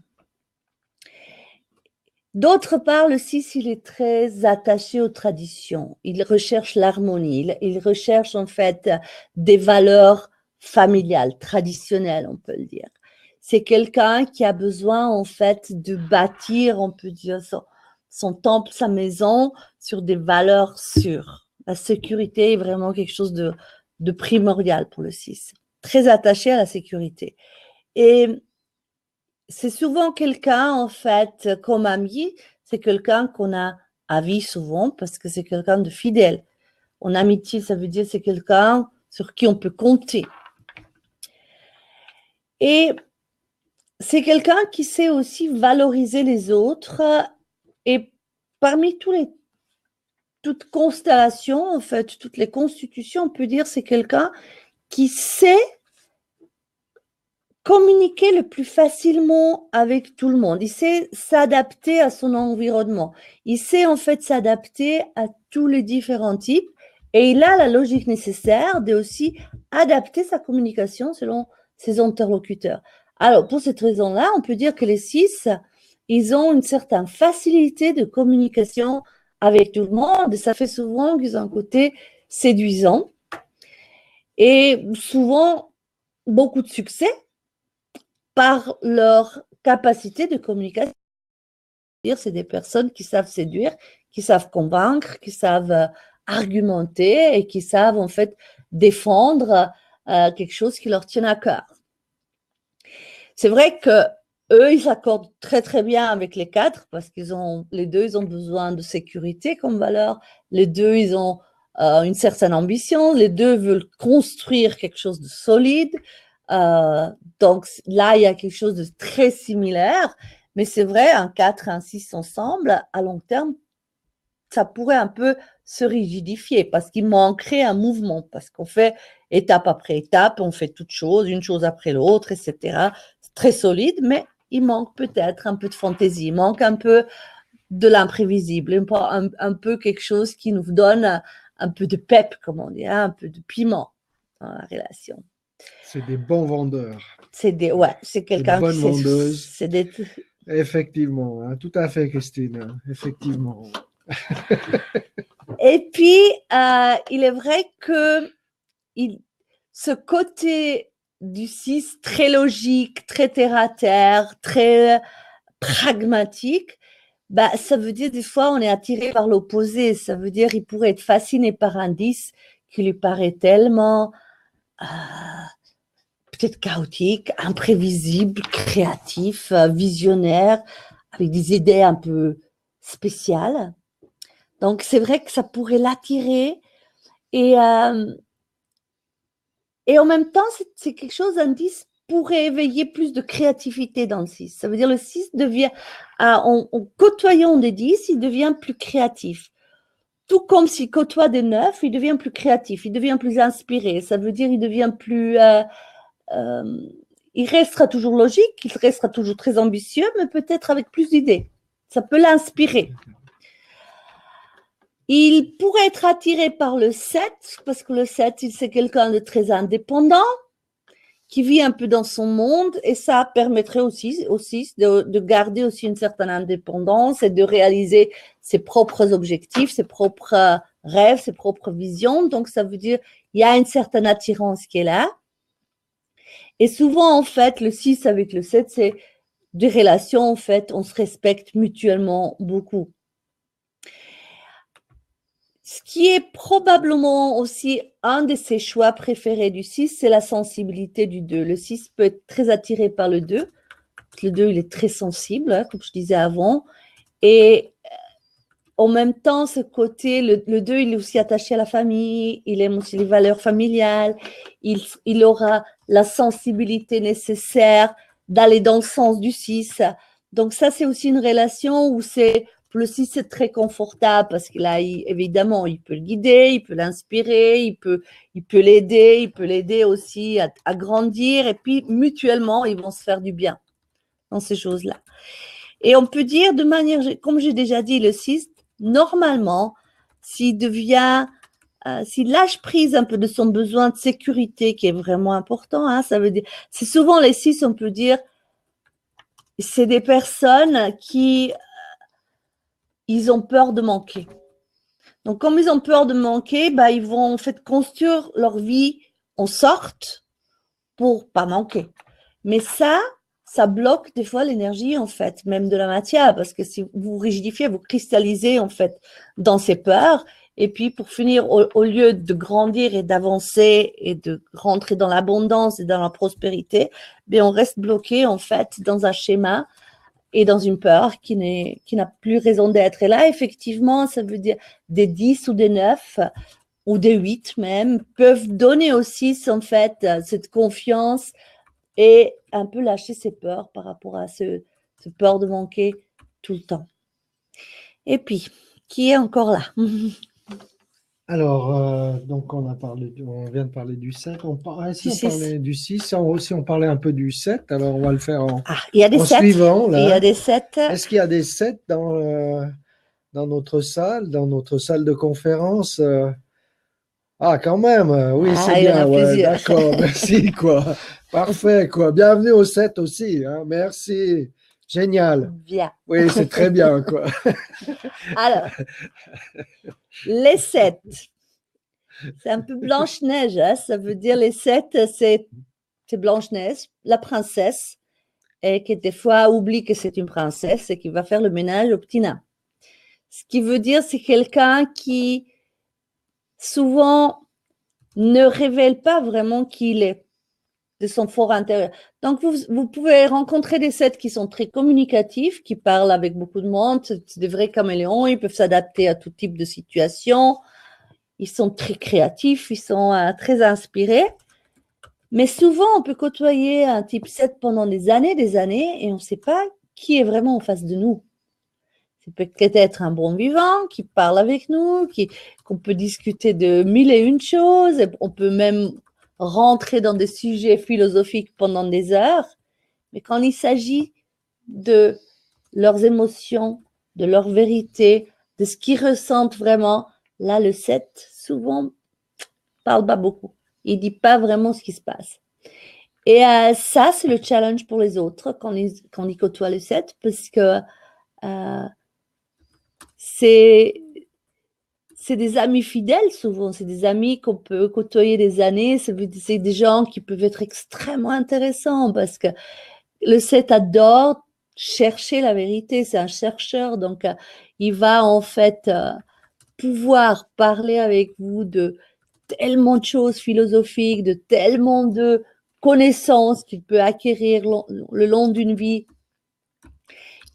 D'autre part, le 6, il est très attaché aux traditions. Il recherche l'harmonie. Il recherche, en fait, des valeurs familiales, traditionnelles, on peut le dire. C'est quelqu'un qui a besoin, en fait, de bâtir, on peut dire, son temple, sa maison, sur des valeurs sûres. La sécurité est vraiment quelque chose de primordial pour le 6. Très attaché à la sécurité. Et c'est souvent quelqu'un, en fait, comme ami, c'est quelqu'un qu'on a à vie souvent parce que c'est quelqu'un de fidèle. En amitié, ça veut dire c'est quelqu'un sur qui on peut compter. Et c'est quelqu'un qui sait aussi valoriser les autres et parmi toutes constellations, en fait, toutes les constitutions, on peut dire c'est quelqu'un qui sait communiquer le plus facilement avec tout le monde. Il sait s'adapter à son environnement. Il sait en fait s'adapter à tous les différents types et il a la logique nécessaire de aussi adapter sa communication selon ses interlocuteurs. Alors, pour cette raison-là, on peut dire que les 6, ils ont une certaine facilité de communication avec tout le monde et ça fait souvent qu'ils ont un côté séduisant et souvent beaucoup de succès par leur capacité de communication. C'est des personnes qui savent séduire, qui savent convaincre, qui savent argumenter et qui savent en fait défendre quelque chose qui leur tient à cœur. C'est vrai que eux, ils s'accordent très très bien avec les 4 parce qu'ils ont les 2, ils ont besoin de sécurité comme valeur. Les 2, ils ont une certaine ambition. Les 2 veulent construire quelque chose de solide. Donc là, il y a quelque chose de très similaire, mais c'est vrai, un 4 et un 6 ensemble, à long terme, ça pourrait un peu se rigidifier parce qu'il manquerait un mouvement, parce qu'on fait étape après étape, on fait toutes choses, une chose après l'autre, etc. C'est très solide, mais il manque peut-être un peu de fantaisie, il manque un peu de l'imprévisible, un peu quelque chose qui nous donne un peu de pep, comme on dit, un peu de piment dans la relation. C'est des bons vendeurs. C'est quelqu'un qui vendeuse. C'est des... Effectivement, hein, tout à fait, Christine. Effectivement. Et puis, il est vrai que ce côté du 6 très logique, très terre-à-terre, très pragmatique, bah, ça veut dire des fois on est attiré par l'opposé. Ça veut dire il pourrait être fasciné par un 10 qui lui paraît tellement peut-être chaotique, imprévisible, créatif, visionnaire, avec des idées un peu spéciales. Donc, c'est vrai que ça pourrait l'attirer. Et en même temps, c'est quelque chose, un 10 pourrait éveiller plus de créativité dans le 6. Ça veut dire le 6 devient, en côtoyant des 10, il devient plus créatif. Tout comme s'il côtoie des 9, il devient plus créatif, il devient plus inspiré. Ça veut dire il devient plus... il restera toujours logique, il restera toujours très ambitieux, mais peut-être avec plus d'idées. Ça peut l'inspirer. Il pourrait être attiré par le 7, parce que le 7, c'est quelqu'un de très indépendant, qui vit un peu dans son monde, et ça permettrait aussi de garder aussi une certaine indépendance et de réaliser ses propres objectifs, ses propres rêves, ses propres visions. Donc, ça veut dire il y a une certaine attirance qui est là. Et souvent, en fait, le 6 avec le 7, c'est des relations, en fait, on se respecte mutuellement beaucoup. Ce qui est probablement aussi un de ses choix préférés du 6, c'est la sensibilité du 2. Le 6 peut être très attiré par le 2. Le 2, il est très sensible, hein, comme je disais avant. Et en même temps, ce côté, le 2, il est aussi attaché à la famille, il aime aussi les valeurs familiales, il aura la sensibilité nécessaire d'aller dans le sens du 6. Donc ça, c'est aussi une relation où c'est Pour le 6, c'est très confortable parce que là, évidemment, il peut le guider, il peut l'inspirer, il peut l'aider aussi à grandir. Et puis, mutuellement, ils vont se faire du bien dans ces choses-là. Et on peut dire de manière, comme j'ai déjà dit, le 6, normalement, s'il lâche prise un peu de son besoin de sécurité qui est vraiment important, hein, ça veut dire, c'est souvent les 6, on peut dire, c'est des personnes qui, ils ont peur de manquer. Donc, comme ils ont peur de manquer, bah, ils vont en fait construire leur vie en sorte pour pas manquer. Mais ça bloque des fois l'énergie, en fait, même de la matière, parce que si vous rigidifiez, vous cristallisez, en fait, dans ces peurs. Et puis, pour finir, au lieu de grandir et d'avancer et de rentrer dans l'abondance et dans la prospérité, bien, on reste bloqué, en fait, dans un schéma et dans une peur qui n'a plus raison d'être. Et là, effectivement, ça veut dire des 10 ou des 9 ou des 8 même peuvent donner aussi, en fait, cette confiance et un peu lâcher ses peurs par rapport à ce peur de manquer tout le temps. Et puis, qui est encore là? Alors, donc on vient de parler du 7. Si on parlait du 6, si on parlait un peu du 7, alors on va le faire il y a des en 7. suivant. Là. Il y a des 7. Est-ce qu'il y a des 7 dans notre salle de conférence? Ah, quand même, oui, c'est Il y en a bien, ouais, plusieurs. d'accord, merci, quoi. Parfait, quoi. Bienvenue au 7 aussi, hein, merci. Génial. Bien. Oui, c'est très bien, quoi. Alors, les 7, c'est un peu Blanche-Neige, hein, ça veut dire les 7, c'est Blanche-Neige, la princesse, et qui des fois oublie que c'est une princesse et qui va faire le ménage au petit nain. Ce qui veut dire, c'est quelqu'un qui souvent ne révèle pas vraiment qui il est, de son fort intérieur. Donc, vous pouvez rencontrer des 7 qui sont très communicatifs, qui parlent avec beaucoup de monde, c'est des vrais caméléons, ils peuvent s'adapter à tout type de situation, ils sont très créatifs, ils sont très inspirés. Mais souvent, on peut côtoyer un type 7 pendant des années et on ne sait pas qui est vraiment en face de nous. C'est peut-être un bon vivant qui parle avec nous, qu'on peut discuter de 1001 choses. On peut même rentrer dans des sujets philosophiques pendant des heures. Mais quand il s'agit de leurs émotions, de leur vérité, de ce qu'ils ressentent vraiment, là, le 7, souvent, parle pas beaucoup. Il dit pas vraiment ce qui se passe. Et ça, c'est le challenge pour les autres quand ils côtoient le 7, parce que c'est des amis fidèles souvent, c'est des amis qu'on peut côtoyer des années, c'est des gens qui peuvent être extrêmement intéressants parce que le 7 adore chercher la vérité, c'est un chercheur, donc il va en fait pouvoir parler avec vous de tellement de choses philosophiques, de tellement de connaissances qu'il peut acquérir le long d'une vie.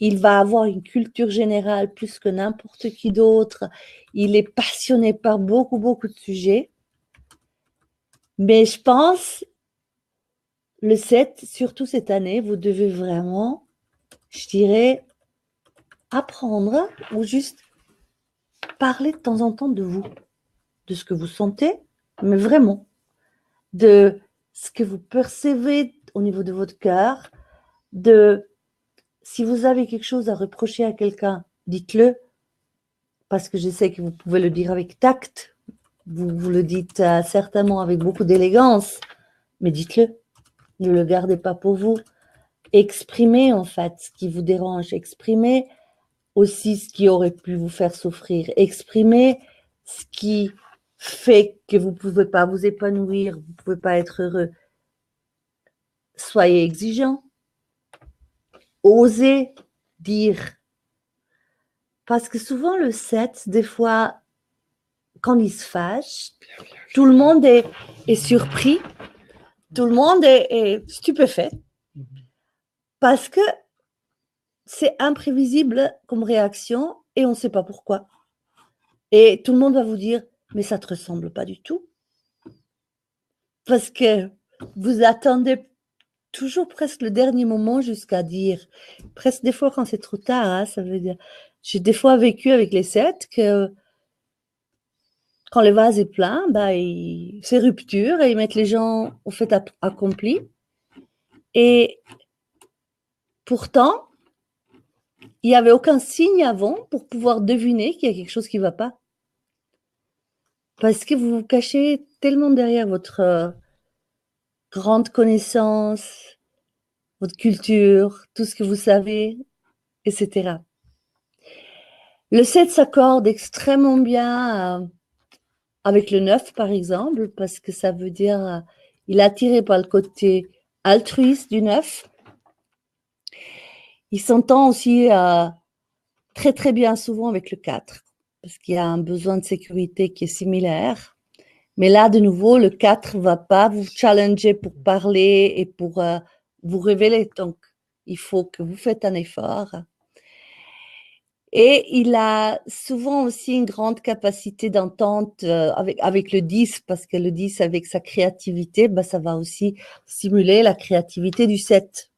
Il va avoir une culture générale plus que n'importe qui d'autre. Il est passionné par beaucoup, beaucoup de sujets. Mais je pense, le 7, surtout cette année, vous devez vraiment, je dirais, apprendre ou juste parler de temps en temps de vous, de ce que vous sentez, mais vraiment, de ce que vous percevez au niveau de votre cœur, de si vous avez quelque chose à reprocher à quelqu'un, dites-le, parce que je sais que vous pouvez le dire avec tact, vous le dites certainement avec beaucoup d'élégance, mais dites-le, ne le gardez pas pour vous. Exprimez en fait ce qui vous dérange, exprimez aussi ce qui aurait pu vous faire souffrir, exprimez ce qui fait que vous ne pouvez pas vous épanouir, vous ne pouvez pas être heureux. Soyez exigeant, osez dire. Parce que souvent le 7, des fois, quand il se fâche, tout le monde est surpris, tout le monde est stupéfait, parce que c'est imprévisible comme réaction et on ne sait pas pourquoi. Et tout le monde va vous dire, mais ça ne te ressemble pas du tout. Parce que vous attendez toujours presque le dernier moment jusqu'à dire, presque des fois quand c'est trop tard, hein, ça veut dire, j'ai des fois vécu avec les 7 que quand le vase est plein, c'est rupture et ils mettent les gens au fait accompli. Et pourtant, il n'y avait aucun signe avant pour pouvoir deviner qu'il y a quelque chose qui ne va pas. Parce que vous vous cachez tellement derrière votre grande connaissance, votre culture, tout ce que vous savez, etc. Le 7 s'accorde extrêmement bien avec le 9, par exemple, parce que ça veut dire il est attiré par le côté altruiste du 9. Il s'entend aussi très, très bien souvent avec le 4, parce qu'il y a un besoin de sécurité qui est similaire. Mais là, de nouveau, le 4 ne va pas vous challenger pour parler et pour vous révéler. Donc, il faut que vous faites un effort. Et il a souvent aussi une grande capacité d'entente avec le 10, parce que le 10, avec sa créativité, ça va aussi stimuler la créativité du 7.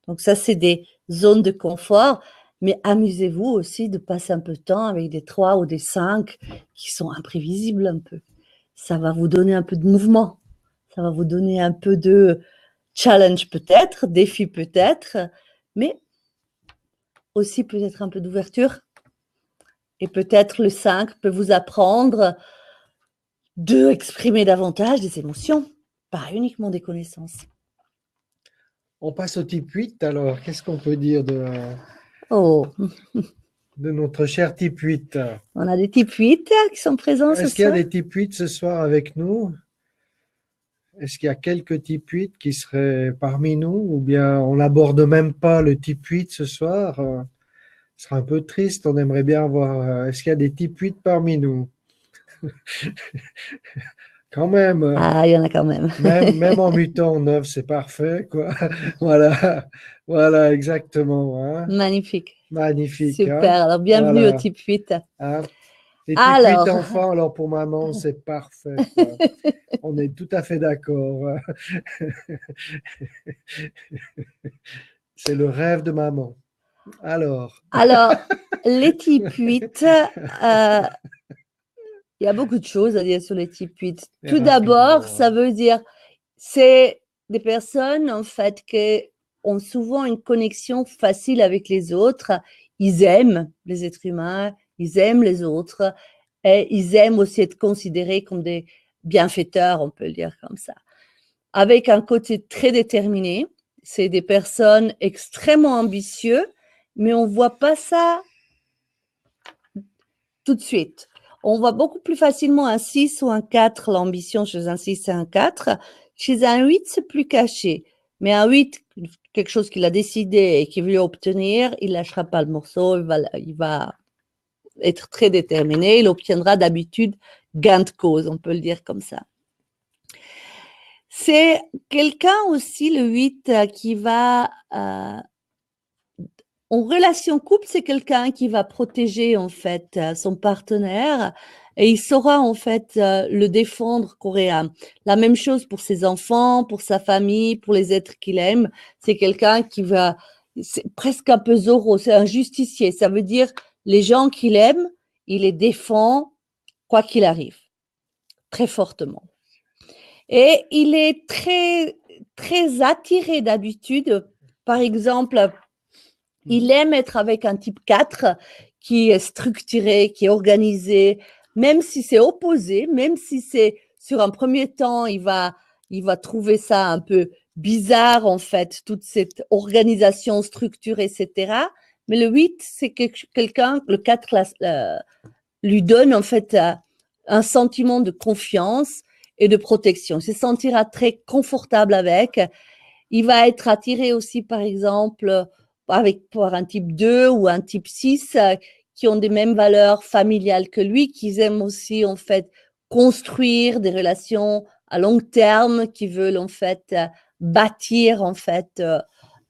Donc ça, c'est des zones de confort, mais amusez-vous aussi de passer un peu de temps avec des 3 ou des 5 qui sont imprévisibles un peu. Ça va vous donner un peu de mouvement, ça va vous donner un peu de challenge peut-être, défi peut-être, mais aussi peut-être un peu d'ouverture. Et peut-être le 5 peut vous apprendre de exprimer davantage des émotions, pas uniquement des connaissances. On passe au type 8, alors qu'est-ce qu'on peut dire de notre cher type 8? On a des types 8 qui sont présents ce soir. Est-ce qu'il y a des types 8 ce soir avec nous? Est-ce qu'il y a quelques types 8 qui seraient parmi nous, ou bien on n'aborde même pas le type 8 ce soir? Ce serait un peu triste, on aimerait bien voir. Est-ce qu'il y a des types 8 parmi nous? Quand même. Ah, il y en a quand même. Même en mutant 9, c'est parfait, quoi. Voilà, voilà, exactement. Hein. Magnifique. Magnifique. Super. Hein. Alors, bienvenue Voilà. au type 8. Hein. Les types Alors. 8 enfants, alors pour maman, c'est parfait. Quoi. On est tout à fait d'accord. C'est le rêve de maman. Alors, les types 8, il y a beaucoup de choses à dire sur les types 8. Tout d'abord, ça veut dire, c'est des personnes, en fait, qui ont souvent une connexion facile avec les autres. Ils aiment les êtres humains, ils aiment les autres, et ils aiment aussi être considérés comme des bienfaiteurs, on peut le dire comme ça. Avec un côté très déterminé, c'est des personnes extrêmement ambitieuses, mais on ne voit pas ça tout de suite. On voit beaucoup plus facilement un 6 ou un 4, l'ambition chez un 6 et un 4. Chez un 8, c'est plus caché. Mais un 8, quelque chose qu'il a décidé et qu'il veut obtenir, il ne lâchera pas le morceau, il va être très déterminé, il obtiendra d'habitude gain de cause, on peut le dire comme ça. C'est quelqu'un aussi, le 8, qui va... en relation couple, c'est quelqu'un qui va protéger en fait son partenaire et il saura en fait le défendre coréen. La même chose pour ses enfants, pour sa famille, pour les êtres qu'il aime. C'est quelqu'un qui va, c'est presque un peu Zorro, c'est un justicier. Ça veut dire les gens qu'il aime, il les défend quoi qu'il arrive, très fortement. Et il est très, très attiré d'habitude. Par exemple, il aime être avec un type 4 qui est structuré, qui est organisé, même si c'est opposé, même si c'est sur un premier temps, il va trouver ça un peu bizarre en fait, toute cette organisation, structure, etc. Mais le 8, c'est quelqu'un, le 4 lui donne en fait un sentiment de confiance et de protection. Il se sentira très confortable avec. Il va être attiré aussi, par exemple, par un type 2 ou un type 6 qui ont des mêmes valeurs familiales que lui, qui aiment aussi en fait construire des relations à long terme, qui veulent en fait bâtir en fait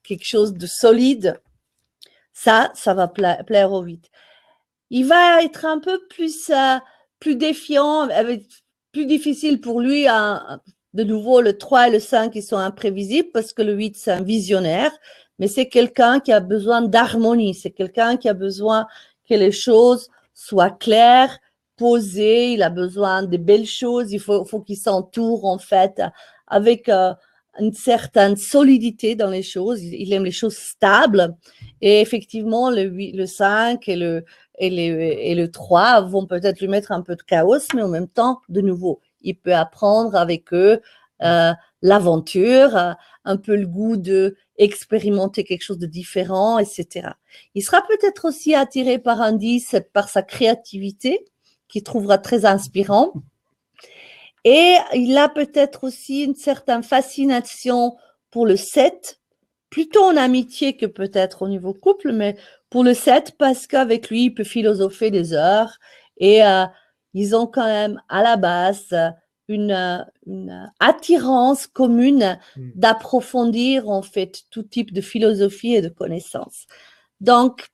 quelque chose de solide. Ça va plaire au 8. Il va être un peu plus défiant, plus difficile pour lui. De nouveau, le 3 et le 5, ils sont imprévisibles parce que le 8, c'est un visionnaire, mais c'est quelqu'un qui a besoin d'harmonie. C'est quelqu'un qui a besoin que les choses soient claires, posées. Il a besoin de belles choses. Il faut qu'il s'entoure, en fait, avec une certaine solidité dans les choses. Il aime les choses stables. Et effectivement, le 5 et le 3 vont peut-être lui mettre un peu de chaos, mais en même temps, de nouveau, il peut apprendre avec eux l'aventure, un peu le goût de expérimenter quelque chose de différent, etc. Il sera peut-être aussi attiré par un 10, par sa créativité, qu'il trouvera très inspirant. Et il a peut-être aussi une certaine fascination pour le 7, plutôt en amitié que peut-être au niveau couple, mais pour le 7, parce qu'avec lui, il peut philosopher des heures. Et ils ont quand même à la base une attirance commune d'approfondir en fait tout type de philosophie et de connaissances. Donc,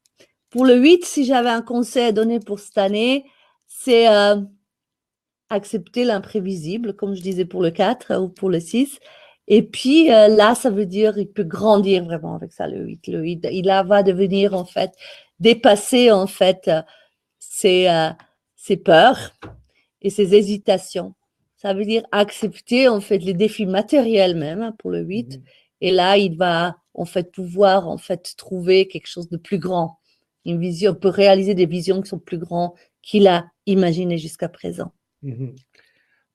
pour le 8, si j'avais un conseil à donner pour cette année, c'est accepter l'imprévisible, comme je disais pour le 4 ou pour le 6. Et puis là, ça veut dire qu'il peut grandir vraiment avec ça, le 8. Le 8, il va devenir en fait, dépasser en fait ses peurs et ses hésitations. Ça veut dire accepter en fait les défis matériels même pour le 8. Et là, il va en fait pouvoir en fait trouver quelque chose de plus grand. Une vision, peut réaliser des visions qui sont plus grandes qu'il a imaginées jusqu'à présent.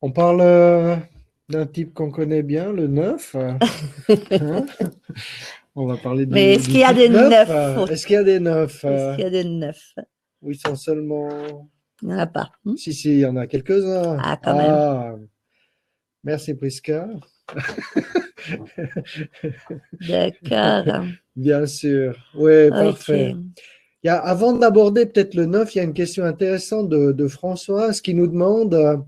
On parle d'un type qu'on connaît bien, le 9. Hein? On va parler Mais est-ce qu'il y a des 9? Est-ce qu'il y a des 9? Est-ce qu'il y a des 9? Ou ils sont seulement... Il n'y en a pas. Si, il y en a quelques-uns. Ah, quand même. Merci Prisca. D'accord. Bien sûr. Oui, parfait. Avant d'aborder peut-être le 9, il y a une question intéressante de Françoise qui nous demande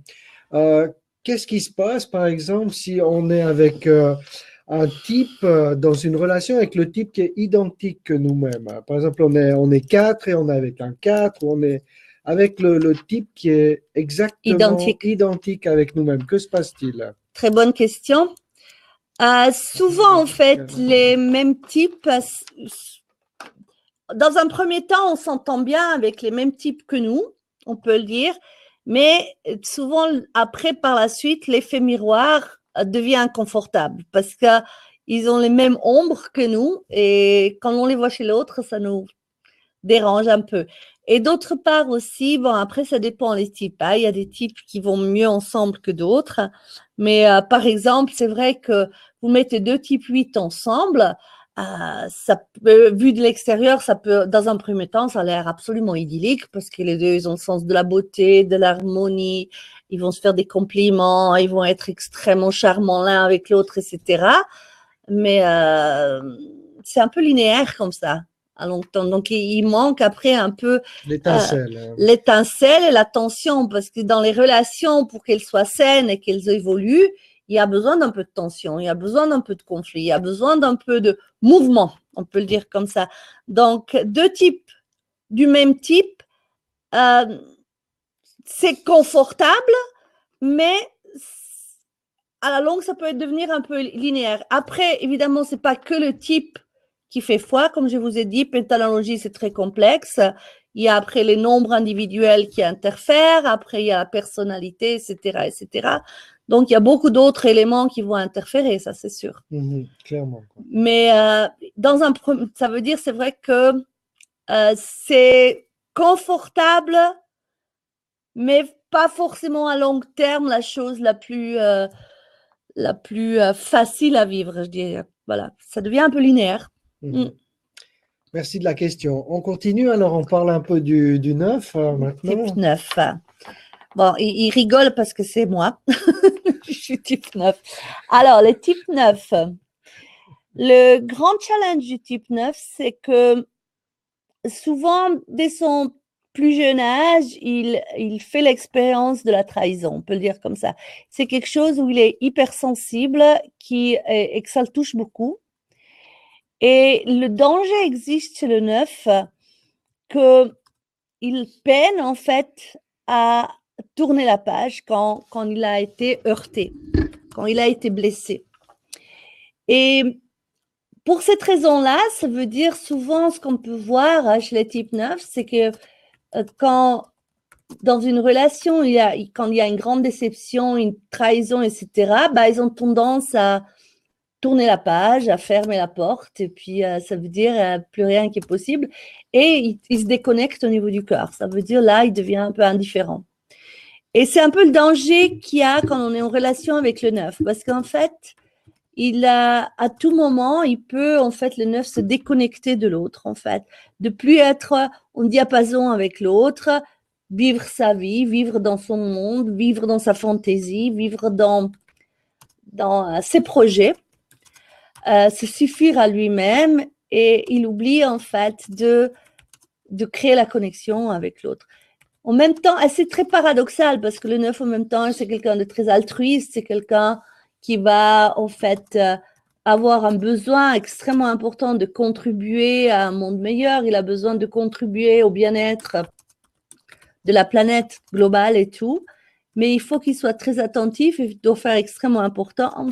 qu'est-ce qui se passe, par exemple, si on est avec un type dans une relation avec le type qui est identique que nous-mêmes. Par exemple, on est 4 et on est avec un 4, ou on est avec le type qui est exactement identique avec nous-mêmes. Que se passe-t-il? Très bonne question. Souvent, en fait, les mêmes types, dans un premier temps, on s'entend bien avec les mêmes types que nous, on peut le dire, mais souvent, après, par la suite, l'effet miroir devient inconfortable parce qu'ils ont les mêmes ombres que nous et quand on les voit chez l'autre, ça nous dérange un peu. Et d'autre part aussi, bon, après, ça dépend des types. Hein. Il y a des types qui vont mieux ensemble que d'autres. Mais par exemple, c'est vrai que vous mettez 2 types 8 ensemble, ça peut, vu de l'extérieur, ça peut, dans un premier temps, ça a l'air absolument idyllique parce que les deux, ils ont le sens de la beauté, de l'harmonie, ils vont se faire des compliments, ils vont être extrêmement charmants l'un avec l'autre, etc. Mais c'est un peu linéaire comme ça. À longtemps. Donc, il manque après un peu l'étincelle et la tension, parce que dans les relations, pour qu'elles soient saines et qu'elles évoluent, il y a besoin d'un peu de tension, il y a besoin d'un peu de conflit, il y a besoin d'un peu de mouvement, on peut le dire comme ça. Donc, 2 types du même type, c'est confortable, mais à la longue, ça peut devenir un peu linéaire. Après, évidemment, c'est pas que le type qui fait foi, comme je vous ai dit, pétalologie, c'est très complexe. Il y a après les nombres individuels qui interfèrent, après il y a la personnalité, etc., etc. Donc, il y a beaucoup d'autres éléments qui vont interférer, ça c'est sûr. Clairement. Mais ça veut dire, c'est vrai que c'est confortable, mais pas forcément à long terme la chose la plus facile à vivre, je dirais. Voilà, ça devient un peu linéaire. Merci de la question. On continue, alors on parle un peu du 9 maintenant. Type 9. Bon, il rigole parce que c'est moi. Je suis type 9. Alors, le type 9. Le grand challenge du type 9, c'est que souvent, dès son plus jeune âge, il fait l'expérience de la trahison, on peut le dire comme ça. C'est quelque chose où il est hypersensible et que ça le touche beaucoup. Et le danger existe chez le 9 qu'il peine en fait à tourner la page quand il a été heurté, quand il a été blessé. Et pour cette raison-là, ça veut dire souvent ce qu'on peut voir chez les types 9, c'est que quand dans une relation, quand il y a une grande déception, une trahison, etc., bah, ils ont tendance à tourner la page, à fermer la porte, et puis ça veut dire plus rien qui est possible, et ils se déconnectent au niveau du cœur. Ça veut dire là, il devient un peu indifférent. Et c'est un peu le danger qu'il y a quand on est en relation avec le 9, parce qu'en fait, à tout moment, il peut, en fait, le 9 se déconnecter de l'autre, en fait, de plus être en diapason avec l'autre, vivre sa vie, vivre dans son monde, vivre dans sa fantaisie, vivre dans ses projets, se suffire à lui-même, et il oublie, en fait, de créer la connexion avec l'autre. En même temps, c'est très paradoxal parce que le 9, en même temps, c'est quelqu'un de très altruiste, c'est quelqu'un qui va, en fait, avoir un besoin extrêmement important de contribuer à un monde meilleur. Il a besoin de contribuer au bien-être de la planète globale et tout. Mais il faut qu'il soit très attentif, il doit faire extrêmement important.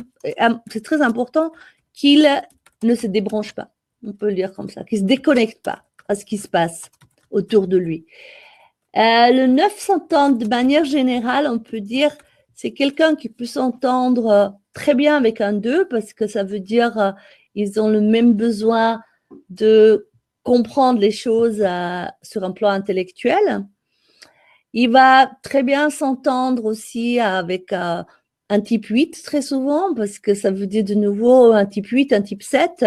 C'est très important qu'il ne se débranche pas, on peut le dire comme ça, qu'il ne se déconnecte pas à ce qui se passe autour de lui. Le 9 s'entend de manière générale, on peut dire, c'est quelqu'un qui peut s'entendre très bien avec un 2 parce que ça veut dire ils ont le même besoin de comprendre les choses sur un plan intellectuel. Il va très bien s'entendre aussi avec un type 8 très souvent parce que ça veut dire de nouveau un type 8, un type 7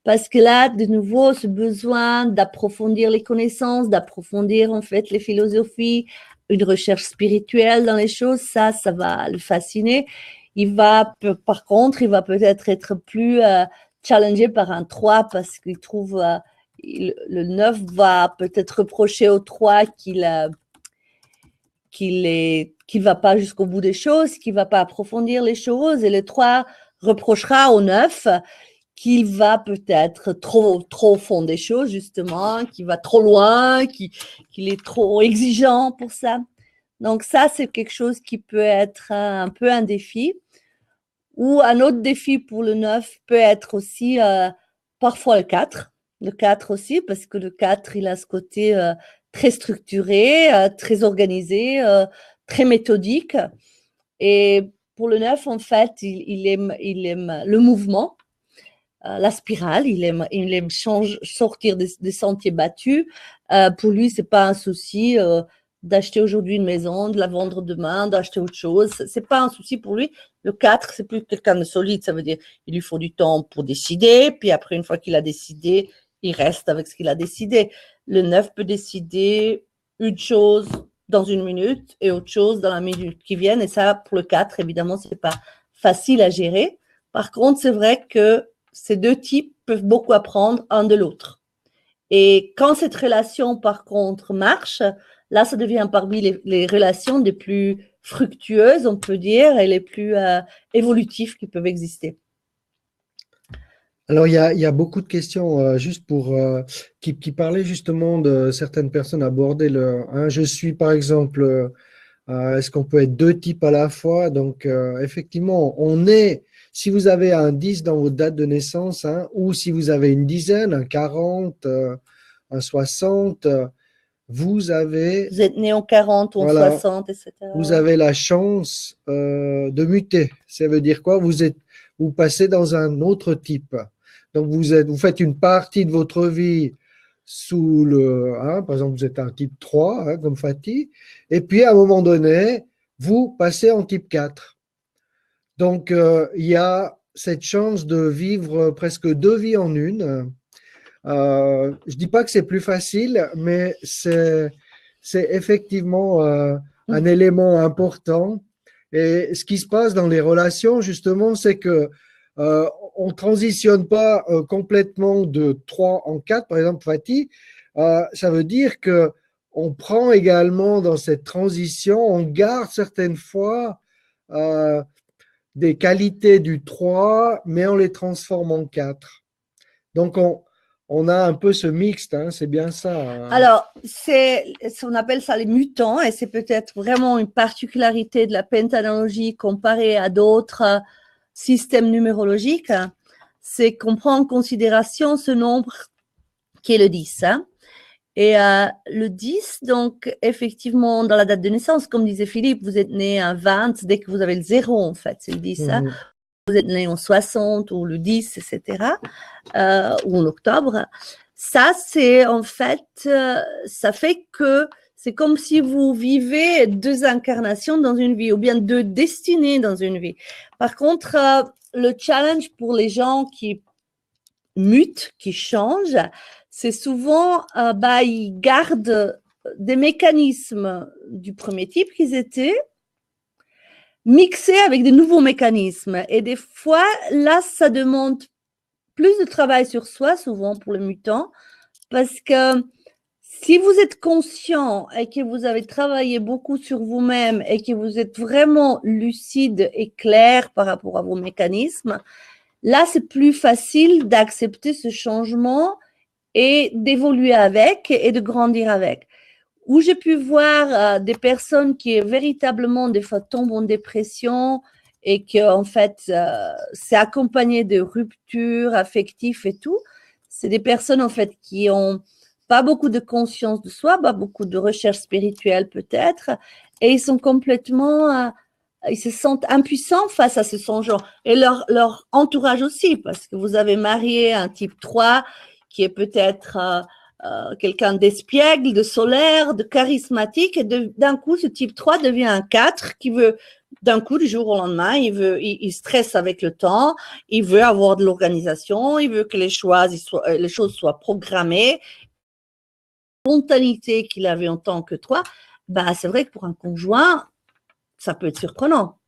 parce que là, de nouveau, ce besoin d'approfondir les connaissances, d'approfondir en fait les philosophies, une recherche spirituelle dans les choses, ça va le fasciner. Par contre, il va peut-être être plus challengé par un 3 parce qu'il trouve, le 9 va peut-être reprocher au 3 qu'il va pas jusqu'au bout des choses, qu'il va pas approfondir les choses, et le 3 reprochera au 9 qu'il va peut-être trop au fond des choses, justement, qu'il va trop loin, qu'il est trop exigeant pour ça. Donc ça, c'est quelque chose qui peut être un peu un défi. Ou un autre défi pour le 9 peut être aussi parfois le 4. Le 4 aussi, parce que le 4, il a ce côté très structuré, très organisé, très méthodique. Et pour le 9, en fait, il aime le mouvement, la spirale, il aime sortir des sentiers battus. Pour lui, c'est pas un souci d'acheter aujourd'hui une maison, de la vendre demain, d'acheter autre chose. C'est pas un souci pour lui. Le 4, c'est plus quelqu'un de solide. Ça veut dire il lui faut du temps pour décider. Puis après, une fois qu'il a décidé, il reste avec ce qu'il a décidé. Le 9 peut décider une chose dans une minute et autre chose dans la minute qui vient. Et ça, pour le 4, évidemment, c'est pas facile à gérer. Par contre, c'est vrai que ces deux types peuvent beaucoup apprendre un de l'autre. Et quand cette relation, par contre, marche, là, ça devient parmi les relations les plus fructueuses, on peut dire, et les plus évolutives qui peuvent exister. Alors, il y a beaucoup de questions juste qui parlaient justement de certaines personnes aborder je suis, par exemple, est-ce qu'on peut être deux types à la fois? Donc, effectivement, si vous avez un 10 dans votre date de naissance, ou si vous avez une dizaine, un 40, un 60, vous êtes né en 40 ou en 60, etc. Vous avez la chance de muter. Ça veut dire quoi? Vous passez dans un autre type. Donc, vous faites une partie de votre vie par exemple, vous êtes un type 3, comme Fatih, et puis à un moment donné, vous passez en type 4. Donc, il y a cette chance de vivre presque deux vies en une. Je ne dis pas que c'est plus facile, mais c'est effectivement un élément important. Et ce qui se passe dans les relations, justement, c'est que on ne transitionne pas complètement de 3 en 4, par exemple, Fatih. Ça veut dire que on prend également dans cette transition, on garde certaines fois des qualités du 3, mais on les transforme en 4. Donc, on a un peu ce mixte, c'est bien ça. Alors, on appelle ça les mutants, et c'est peut-être vraiment une particularité de la pentatologie comparée à d'autres systèmes numérologiques, c'est qu'on prend en considération ce nombre qui est le 10. Et le 10, donc effectivement, dans la date de naissance, comme disait Philippe, vous êtes né un 20, dès que vous avez le 0, en fait, c'est le 10. Hein. Vous êtes né en 60 ou le 10, etc., ou en octobre. Ça, c'est en fait, ça fait que c'est comme si vous vivez 2 incarnations dans une vie, ou bien 2 destinées dans une vie. Par contre, le challenge pour les gens qui mutent, qui changent, c'est souvent, ils gardent des mécanismes du premier type qu'ils étaient, mixés avec des nouveaux mécanismes. Et des fois, là, ça demande plus de travail sur soi, souvent pour le mutant, parce que si vous êtes conscient et que vous avez travaillé beaucoup sur vous-même et que vous êtes vraiment lucide et clair par rapport à vos mécanismes, là, c'est plus facile d'accepter ce changement et d'évoluer avec et de grandir avec. Où j'ai pu voir des personnes qui véritablement des fois tombent en dépression et que en fait c'est accompagné de ruptures affectives et tout, c'est des personnes en fait qui ont pas beaucoup de conscience de soi, pas beaucoup de recherche spirituelle peut-être, et ils sont complètement ils se sentent impuissants face à ce changement. Et leur entourage aussi, parce que vous avez marié un type 3 qui est peut-être quelqu'un d'espiègle, de solaire, de charismatique, et d'un coup, ce type 3 devient un 4 qui veut, d'un coup, du jour au lendemain, il stresse avec le temps, il veut avoir de l'organisation, il veut que les choses soient programmées. La spontanéité qu'il avait en tant que 3, c'est vrai que pour un conjoint, ça peut être surprenant.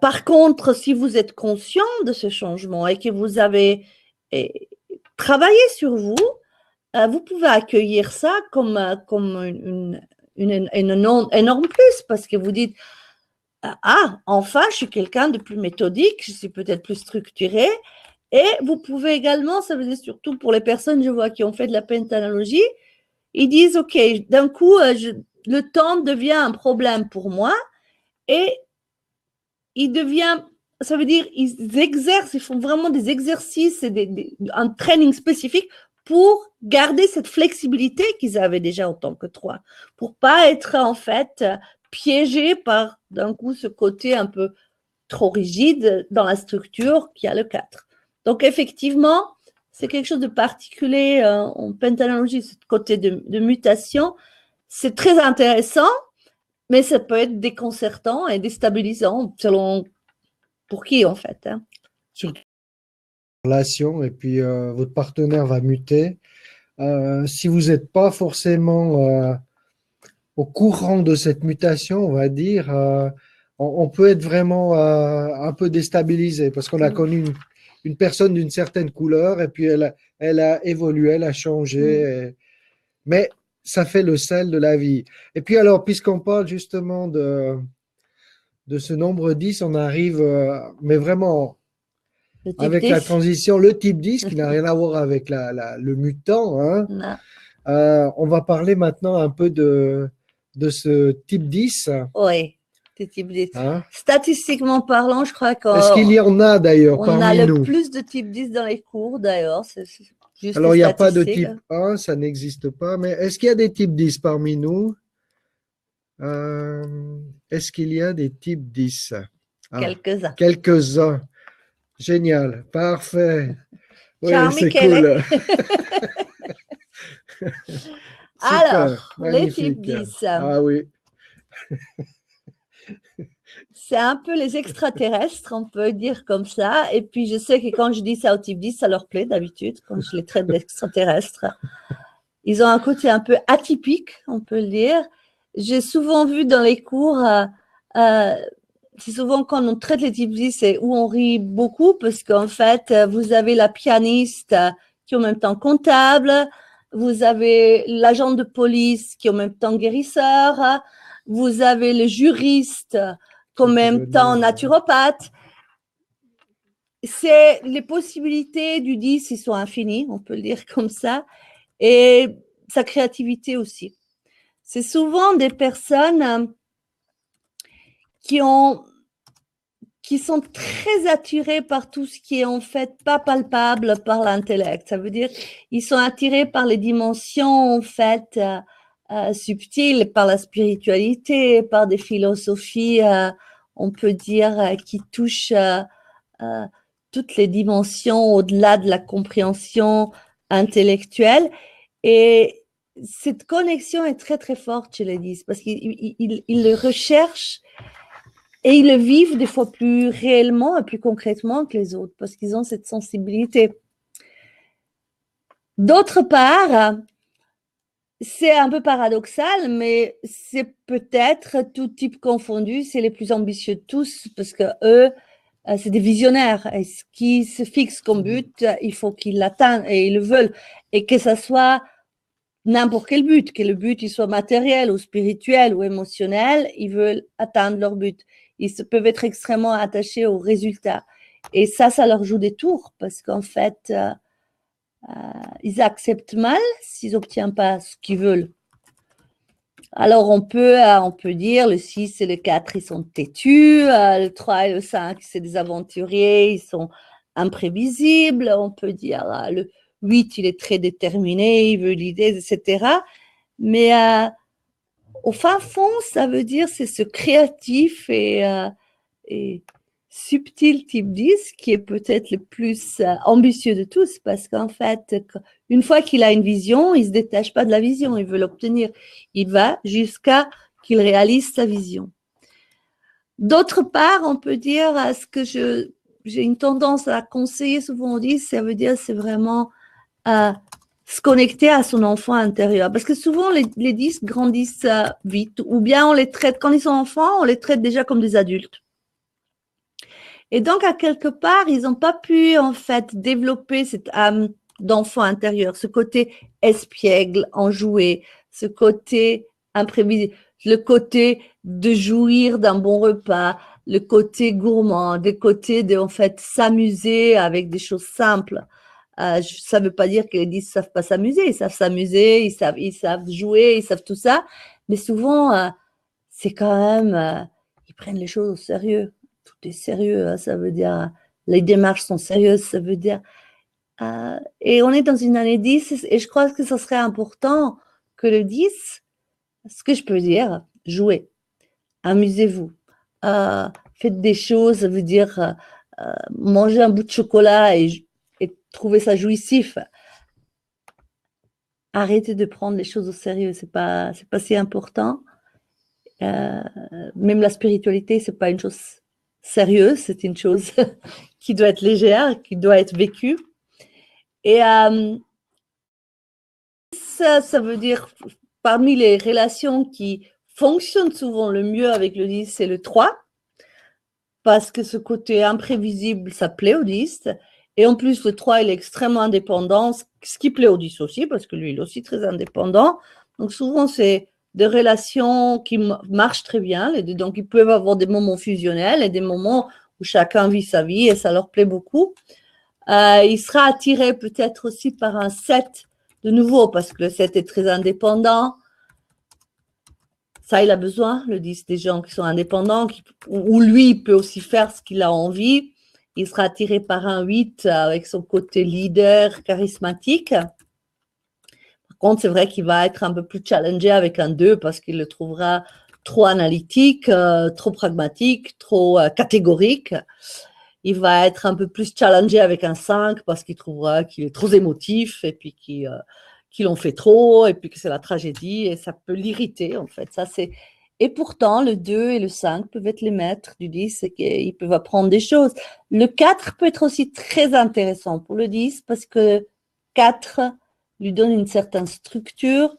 Par contre, si vous êtes conscient de ce changement et que vous avez travaillé sur vous, vous pouvez accueillir ça comme une énorme plus, parce que vous dites, enfin, je suis quelqu'un de plus méthodique, je suis peut-être plus structuré. Et vous pouvez également, ça veut dire surtout pour les personnes, je vois, qui ont fait de la pentanalogie, ils disent, OK, d'un coup, le temps devient un problème pour moi et ça veut dire, ils exercent, ils font vraiment des exercices et un training spécifique pour garder cette flexibilité qu'ils avaient déjà en tant que 3, pour pas être en fait piégés par d'un coup ce côté un peu trop rigide dans la structure qui a le 4. Donc effectivement, c'est quelque chose de particulier en pentanalogie, ce côté de mutation. C'est très intéressant, mais ça peut être déconcertant et déstabilisant selon pour qui en fait. Hein. Surtout relation, et puis votre partenaire va muter. Si vous n'êtes pas forcément au courant de cette mutation, on va dire, on peut être vraiment un peu déstabilisé parce qu'on a connu une personne d'une certaine couleur et puis elle a évolué, elle a changé. Mais ça fait le sel de la vie. Et puis alors, puisqu'on parle justement de ce nombre 10, on arrive, mais vraiment avec 10. la transition, le type 10 qui n'a rien à voir avec le mutant. Hein. On va parler maintenant un peu de ce type 10. Oui, type 10. Hein? Statistiquement parlant, je crois qu'on Est-ce qu'il y en a d'ailleurs parmi nous? On a le plus de type 10 dans les cours d'ailleurs. Alors, il n'y a pas de type 1, ça n'existe pas, mais est-ce qu'il y a des types 10 parmi nous? Est-ce qu'il y a des types 10? Quelques-uns. Quelques-uns. Génial, parfait. Oui, c'est cool. Alors, magnifique. Les types 10. Ah oui. C'est un peu les extraterrestres, on peut dire comme ça. Et puis, je sais que quand je dis ça au type 10, ça leur plaît d'habitude, quand je les traite d'extraterrestres. Ils ont un côté un peu atypique, on peut le dire. J'ai souvent vu dans les cours, c'est souvent quand on traite les types 10, c'est où on rit beaucoup parce qu'en fait, vous avez la pianiste qui est en même temps comptable, vous avez l'agent de police qui est en même temps guérisseur, vous avez le juriste qui est en même temps naturopathe. Les possibilités du 10, ils sont infinies, on peut le dire comme ça, et sa créativité aussi. C'est souvent des personnes qui ont qui sont très attirés par tout ce qui est en fait pas palpable par l'intellect. Ça veut dire ils sont attirés par les dimensions en fait subtiles, par la spiritualité, par des philosophies, on peut dire, qui touchent toutes les dimensions au-delà de la compréhension intellectuelle. Et cette connexion est très très forte chez les 10 parce qu'ils le recherchent et ils le vivent des fois plus réellement et plus concrètement que les autres parce qu'ils ont cette sensibilité. D'autre part, c'est un peu paradoxal, mais c'est peut-être tout type confondu, c'est les plus ambitieux de tous parce que eux, c'est des visionnaires. Et ce qui se fixe comme but, il faut qu'ils l'atteignent et ils le veulent. Et que ça soit n'importe quel but, que le but il soit matériel ou spirituel ou émotionnel, ils veulent atteindre leur but. Ils peuvent être extrêmement attachés au résultat. Et ça leur joue des tours parce qu'en fait, ils acceptent mal s'ils n'obtiennent pas ce qu'ils veulent. Alors, on peut dire le 6 et le 4, ils sont têtus, le 3 et le 5, c'est des aventuriers, ils sont imprévisibles. On peut dire le 8, il est très déterminé, il veut l'idée, etc. Mais au fin fond, ça veut dire c'est ce créatif et subtil type 10 qui est peut-être le plus ambitieux de tous parce qu'en fait, une fois qu'il a une vision, il ne se détache pas de la vision, il veut l'obtenir. Il va jusqu'à qu'il réalise sa vision. D'autre part, on peut dire ce que j'ai une tendance à conseiller souvent aux 10, ça veut dire c'est vraiment se connecter à son enfant intérieur. Parce que souvent, les 10 grandissent vite ou bien on les traite, quand ils sont enfants, on les traite déjà comme des adultes. Et donc, à quelque part, ils n'ont pas pu, en fait, développer cette âme d'enfant intérieur, ce côté espiègle, enjoué, ce côté imprévisible, le côté de jouir d'un bon repas, le côté gourmand, le côté de, en fait, s'amuser avec des choses simples. Ça ne veut pas dire que les 10 ne savent pas s'amuser, ils savent s'amuser, ils savent jouer, ils savent tout ça, mais souvent, c'est quand même, ils prennent les choses au sérieux. Tout est sérieux, hein, ça veut dire, les démarches sont sérieuses, ça veut dire. Et on est dans une année 10 et je crois que ce serait important que le 10, ce que je peux dire, jouez, amusez-vous, faites des choses, ça veut dire manger un bout de chocolat et trouver ça jouissif. Arrêtez de prendre les choses au sérieux, c'est pas si important. Même la spiritualité, c'est pas une chose sérieuse, c'est une chose qui doit être légère, qui doit être vécue. Et ça veut dire, parmi les relations qui fonctionnent souvent le mieux avec le 10, c'est le 3, parce que ce côté imprévisible, ça plaît au 10. Et en plus, le 3, il est extrêmement indépendant, ce qui plaît au 10 aussi, parce que lui, il est aussi très indépendant. Donc souvent, c'est des relations qui marchent très bien. Donc, ils peuvent avoir des moments fusionnels et des moments où chacun vit sa vie et ça leur plaît beaucoup. Il sera attiré peut-être aussi par un 7 de nouveau parce que le 7 est très indépendant. Ça, il a besoin, le 10, des gens qui sont indépendants, où lui, il peut aussi faire ce qu'il a envie. Il sera attiré par un 8 avec son côté leader, charismatique. Contre, c'est vrai qu'il va être un peu plus challengé avec un 2 parce qu'il le trouvera trop analytique, trop pragmatique, trop catégorique. Il va être un peu plus challengé avec un 5 parce qu'il trouvera qu'il est trop émotif et puis qu'il en fait trop et puis que c'est la tragédie et ça peut l'irriter en fait. Et pourtant, le 2 et le 5 peuvent être les maîtres du 10 et qu'ils peuvent apprendre des choses. Le 4 peut être aussi très intéressant pour le 10 parce que 4 lui donne une certaine structure,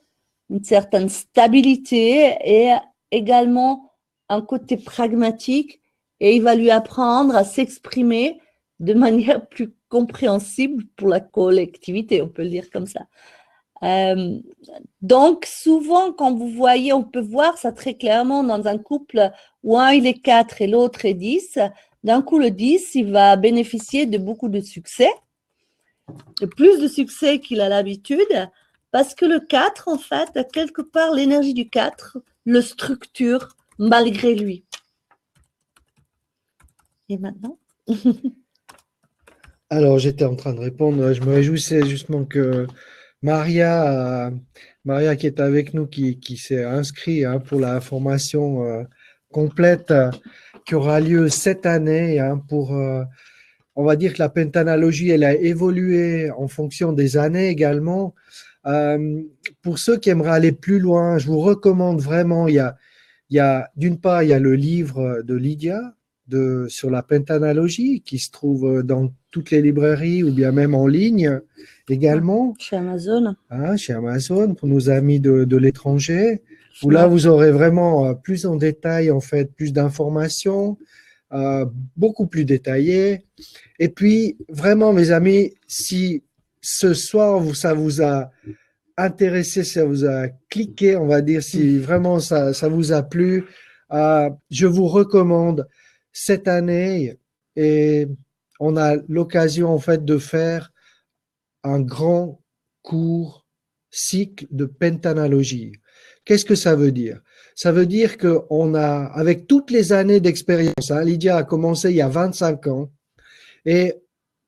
une certaine stabilité et également un côté pragmatique et il va lui apprendre à s'exprimer de manière plus compréhensible pour la collectivité, on peut le dire comme ça. Donc, souvent, quand vous voyez, on peut voir ça très clairement dans un couple où un il est 4 et l'autre est 10. D'un coup, le 10, il va bénéficier de beaucoup de succès, de plus de succès qu'il a l'habitude, parce que le 4, en fait, a quelque part, l'énergie du 4 le structure malgré lui. Et maintenant? Alors, j'étais en train de répondre. Je me réjouissais justement que Maria, Maria qui est avec nous, qui s'est inscrite hein, pour la formation complète qui aura lieu cette année hein, pour, on va dire que la pentanalogie, elle a évolué en fonction des années également. Pour ceux qui aimeraient aller plus loin, je vous recommande vraiment, d'une part, il y a le livre de Lydia sur la pentanalogie qui se trouve dans toutes les librairies ou bien même en ligne également, Chez Amazon. hein, chez Amazon pour nos amis de l'étranger, où là, vous aurez vraiment plus en détail, en fait, plus d'informations, beaucoup plus détaillées. Et puis, vraiment, mes amis, si ce soir, ça vous a intéressé, ça vous a cliqué, on va dire, si vraiment ça vous a plu, je vous recommande cette année, et on a l'occasion en fait de faire un grand cours cycle de pentanalogie. Qu'est-ce que ça veut dire? Ça veut dire qu'on a, avec toutes les années d'expérience, hein, Lydia a commencé il y a 25 ans, et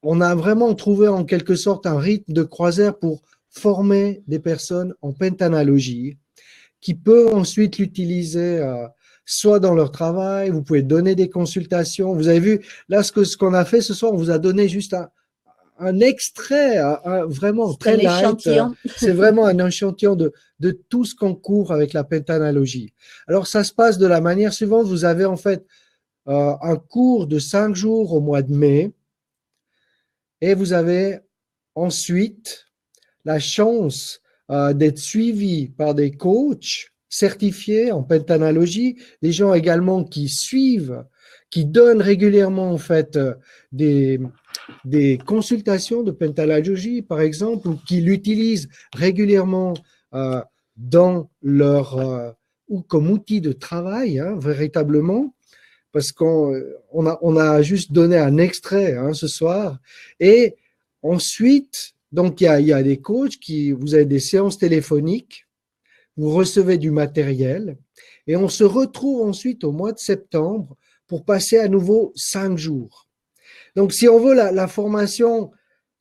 on a vraiment trouvé en quelque sorte un rythme de croisière pour former des personnes en pentanalogie qui peuvent ensuite l'utiliser soit dans leur travail, vous pouvez donner des consultations. Vous avez vu, là, ce qu'on a fait ce soir, on vous a donné juste un extrait, vraiment très light. C'est vraiment un échantillon de tout ce qu'on court avec la pentanalogie. Alors, ça se passe de la manière suivante. Vous avez en fait un cours de 5 jours au mois de mai et vous avez ensuite la chance d'être suivi par des coachs certifiés en pentanalogie, des gens également qui suivent, qui donnent régulièrement en fait des consultations de pentanalogie par exemple, ou qui l'utilisent régulièrement dans leur ou comme outil de travail, hein, véritablement, parce on a juste donné un extrait hein, ce soir. Et ensuite, donc il y a des coachs vous avez des séances téléphoniques, vous recevez du matériel, et on se retrouve ensuite au mois de septembre pour passer à nouveau 5 jours. Donc si on veut la formation,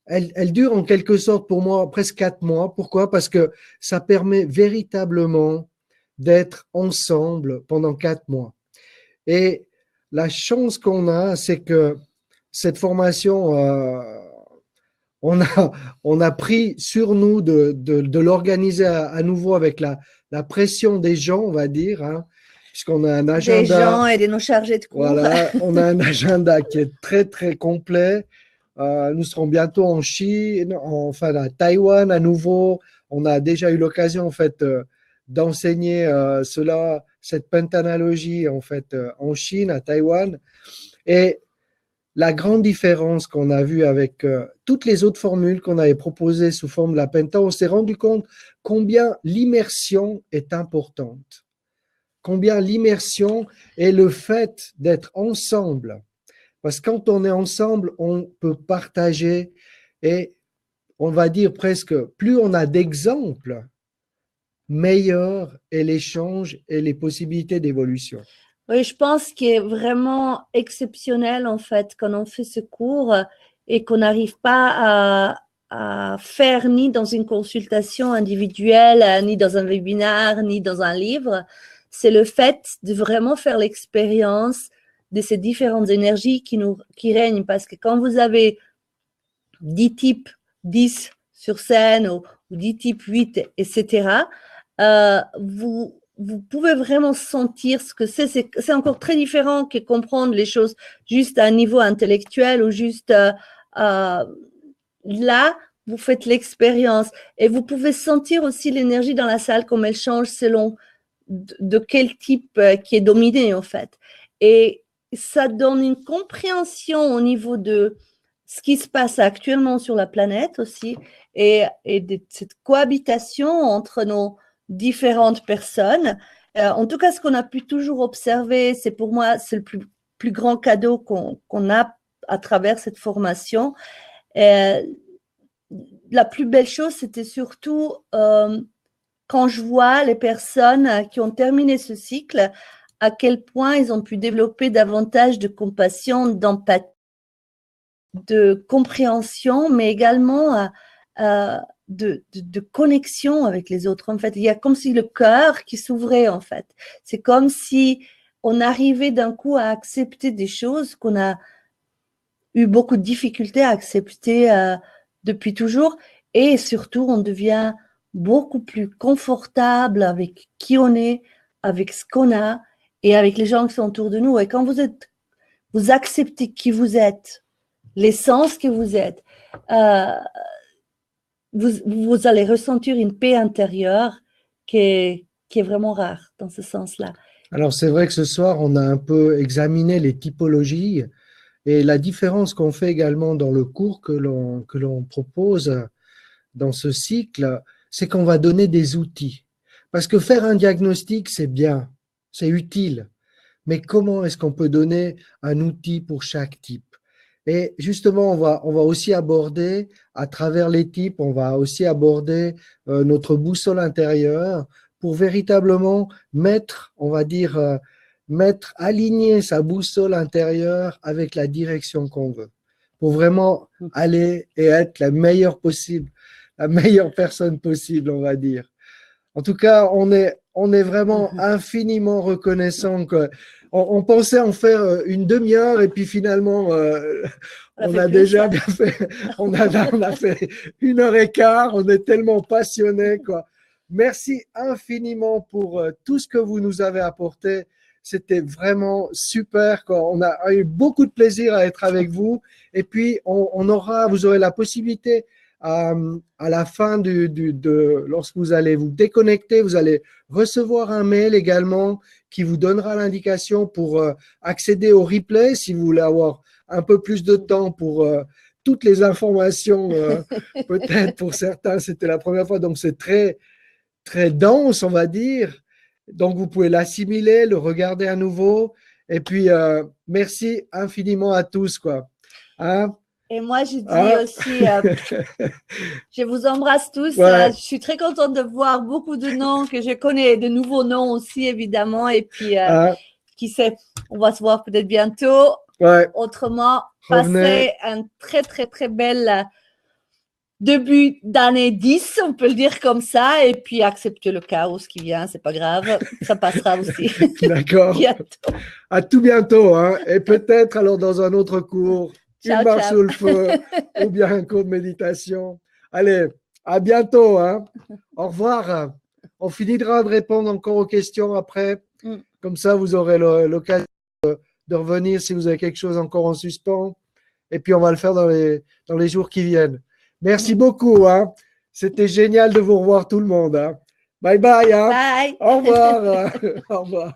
elle dure en quelque sorte pour moi presque 4 mois. Pourquoi? Parce que ça permet véritablement d'être ensemble pendant 4 mois. Et la chance qu'on a, c'est que cette formation, on a, on a pris sur nous de l'organiser à nouveau avec la pression des gens, on va dire, hein, puisqu'on a un agenda. Des gens et de nos chargés de cours. Voilà, on a un agenda qui est très, très complet. Nous serons bientôt en Chine, enfin à Taïwan à nouveau. On a déjà eu l'occasion, en fait, d'enseigner cette pentanalogie, en fait, en Chine, à Taïwan. Et la grande différence qu'on a vue avec toutes les autres formules qu'on avait proposées sous forme de la penta, on s'est rendu compte combien l'immersion est importante, combien l'immersion est le fait d'être ensemble. Parce que quand on est ensemble, on peut partager et on va dire presque, plus on a d'exemples, meilleur est l'échange et les possibilités d'évolution. Oui, je pense qu'il est vraiment exceptionnel en fait quand on fait ce cours et qu'on n'arrive pas à faire ni dans une consultation individuelle, ni dans un webinaire, ni dans un livre. C'est le fait de vraiment faire l'expérience de ces différentes énergies qui règnent. Parce que quand vous avez 10 types, 10 sur scène ou 10 types 8, etc., vous pouvez vraiment sentir ce que c'est. C'est encore très différent que comprendre les choses juste à un niveau intellectuel ou juste là, vous faites l'expérience et vous pouvez sentir aussi l'énergie dans la salle comme elle change selon de quel type qui est dominé en fait. Et ça donne une compréhension au niveau de ce qui se passe actuellement sur la planète aussi et de cette cohabitation entre nos différentes personnes. En tout cas, ce qu'on a pu toujours observer, c'est pour moi, c'est le plus grand cadeau qu'on a à travers cette formation. La plus belle chose, c'était surtout quand je vois les personnes qui ont terminé ce cycle à quel point ils ont pu développer davantage de compassion, d'empathie, de compréhension, mais également de connexion avec les autres. En fait, il y a comme si le cœur qui s'ouvrait, en fait. C'est comme si on arrivait d'un coup à accepter des choses qu'on a eu beaucoup de difficultés à accepter depuis toujours. Et surtout, on devient beaucoup plus confortable avec qui on est, avec ce qu'on a et avec les gens qui sont autour de nous. Et quand vous acceptez qui vous êtes, l'essence que vous êtes, vous allez ressentir une paix intérieure qui est vraiment rare dans ce sens-là. Alors, c'est vrai que ce soir, on a un peu examiné les typologies et la différence qu'on fait également dans le cours que l'on propose dans ce cycle, c'est qu'on va donner des outils. Parce que faire un diagnostic, c'est bien, c'est utile. Mais comment est-ce qu'on peut donner un outil pour chaque type? Et justement, on va aussi aborder, à travers les types, on va aussi aborder notre boussole intérieure pour véritablement mettre, on va dire, aligner sa boussole intérieure avec la direction qu'on veut, pour vraiment aller et être la meilleure possible, la meilleure personne possible, on va dire. En tout cas, on est vraiment infiniment reconnaissant que on pensait en faire une demi-heure et puis finalement, on a déjà bien fait, on a fait 1 heure et quart, on est tellement passionnés, quoi. Merci infiniment pour tout ce que vous nous avez apporté. C'était vraiment super, quoi. On a eu beaucoup de plaisir à être avec vous. Et puis, vous aurez la possibilité à la fin lorsque vous allez vous déconnecter, vous allez recevoir un mail également qui vous donnera l'indication pour accéder au replay si vous voulez avoir un peu plus de temps pour toutes les informations. Peut-être pour certains, c'était la première fois, donc c'est très, très dense, on va dire. Donc, vous pouvez l'assimiler, le regarder à nouveau. Et puis, merci infiniment à tous, quoi. Hein? Et moi, je dis aussi, je vous embrasse tous. Ouais. Je suis très contente de voir beaucoup de noms que je connais, de nouveaux noms aussi, évidemment. Et puis, qui sait, on va se voir peut-être bientôt. Ouais. Autrement, passez un très, très, très bel début d'année 10, on peut le dire comme ça. Et puis, acceptez le chaos qui vient, c'est pas grave. Ça passera aussi. D'accord. À tout bientôt. Hein. Et peut-être alors dans un autre cours. Ciao, une marche ciao. sous le feu ou bien un cours de méditation. Allez, à bientôt. Hein. Au revoir. On finira de répondre encore aux questions après. Comme ça, vous aurez l'occasion de revenir si vous avez quelque chose encore en suspens. Et puis, on va le faire dans les jours qui viennent. Merci beaucoup. Hein. C'était génial de vous revoir tout le monde. Hein. Bye bye. Hein. Bye. Au revoir. Au revoir.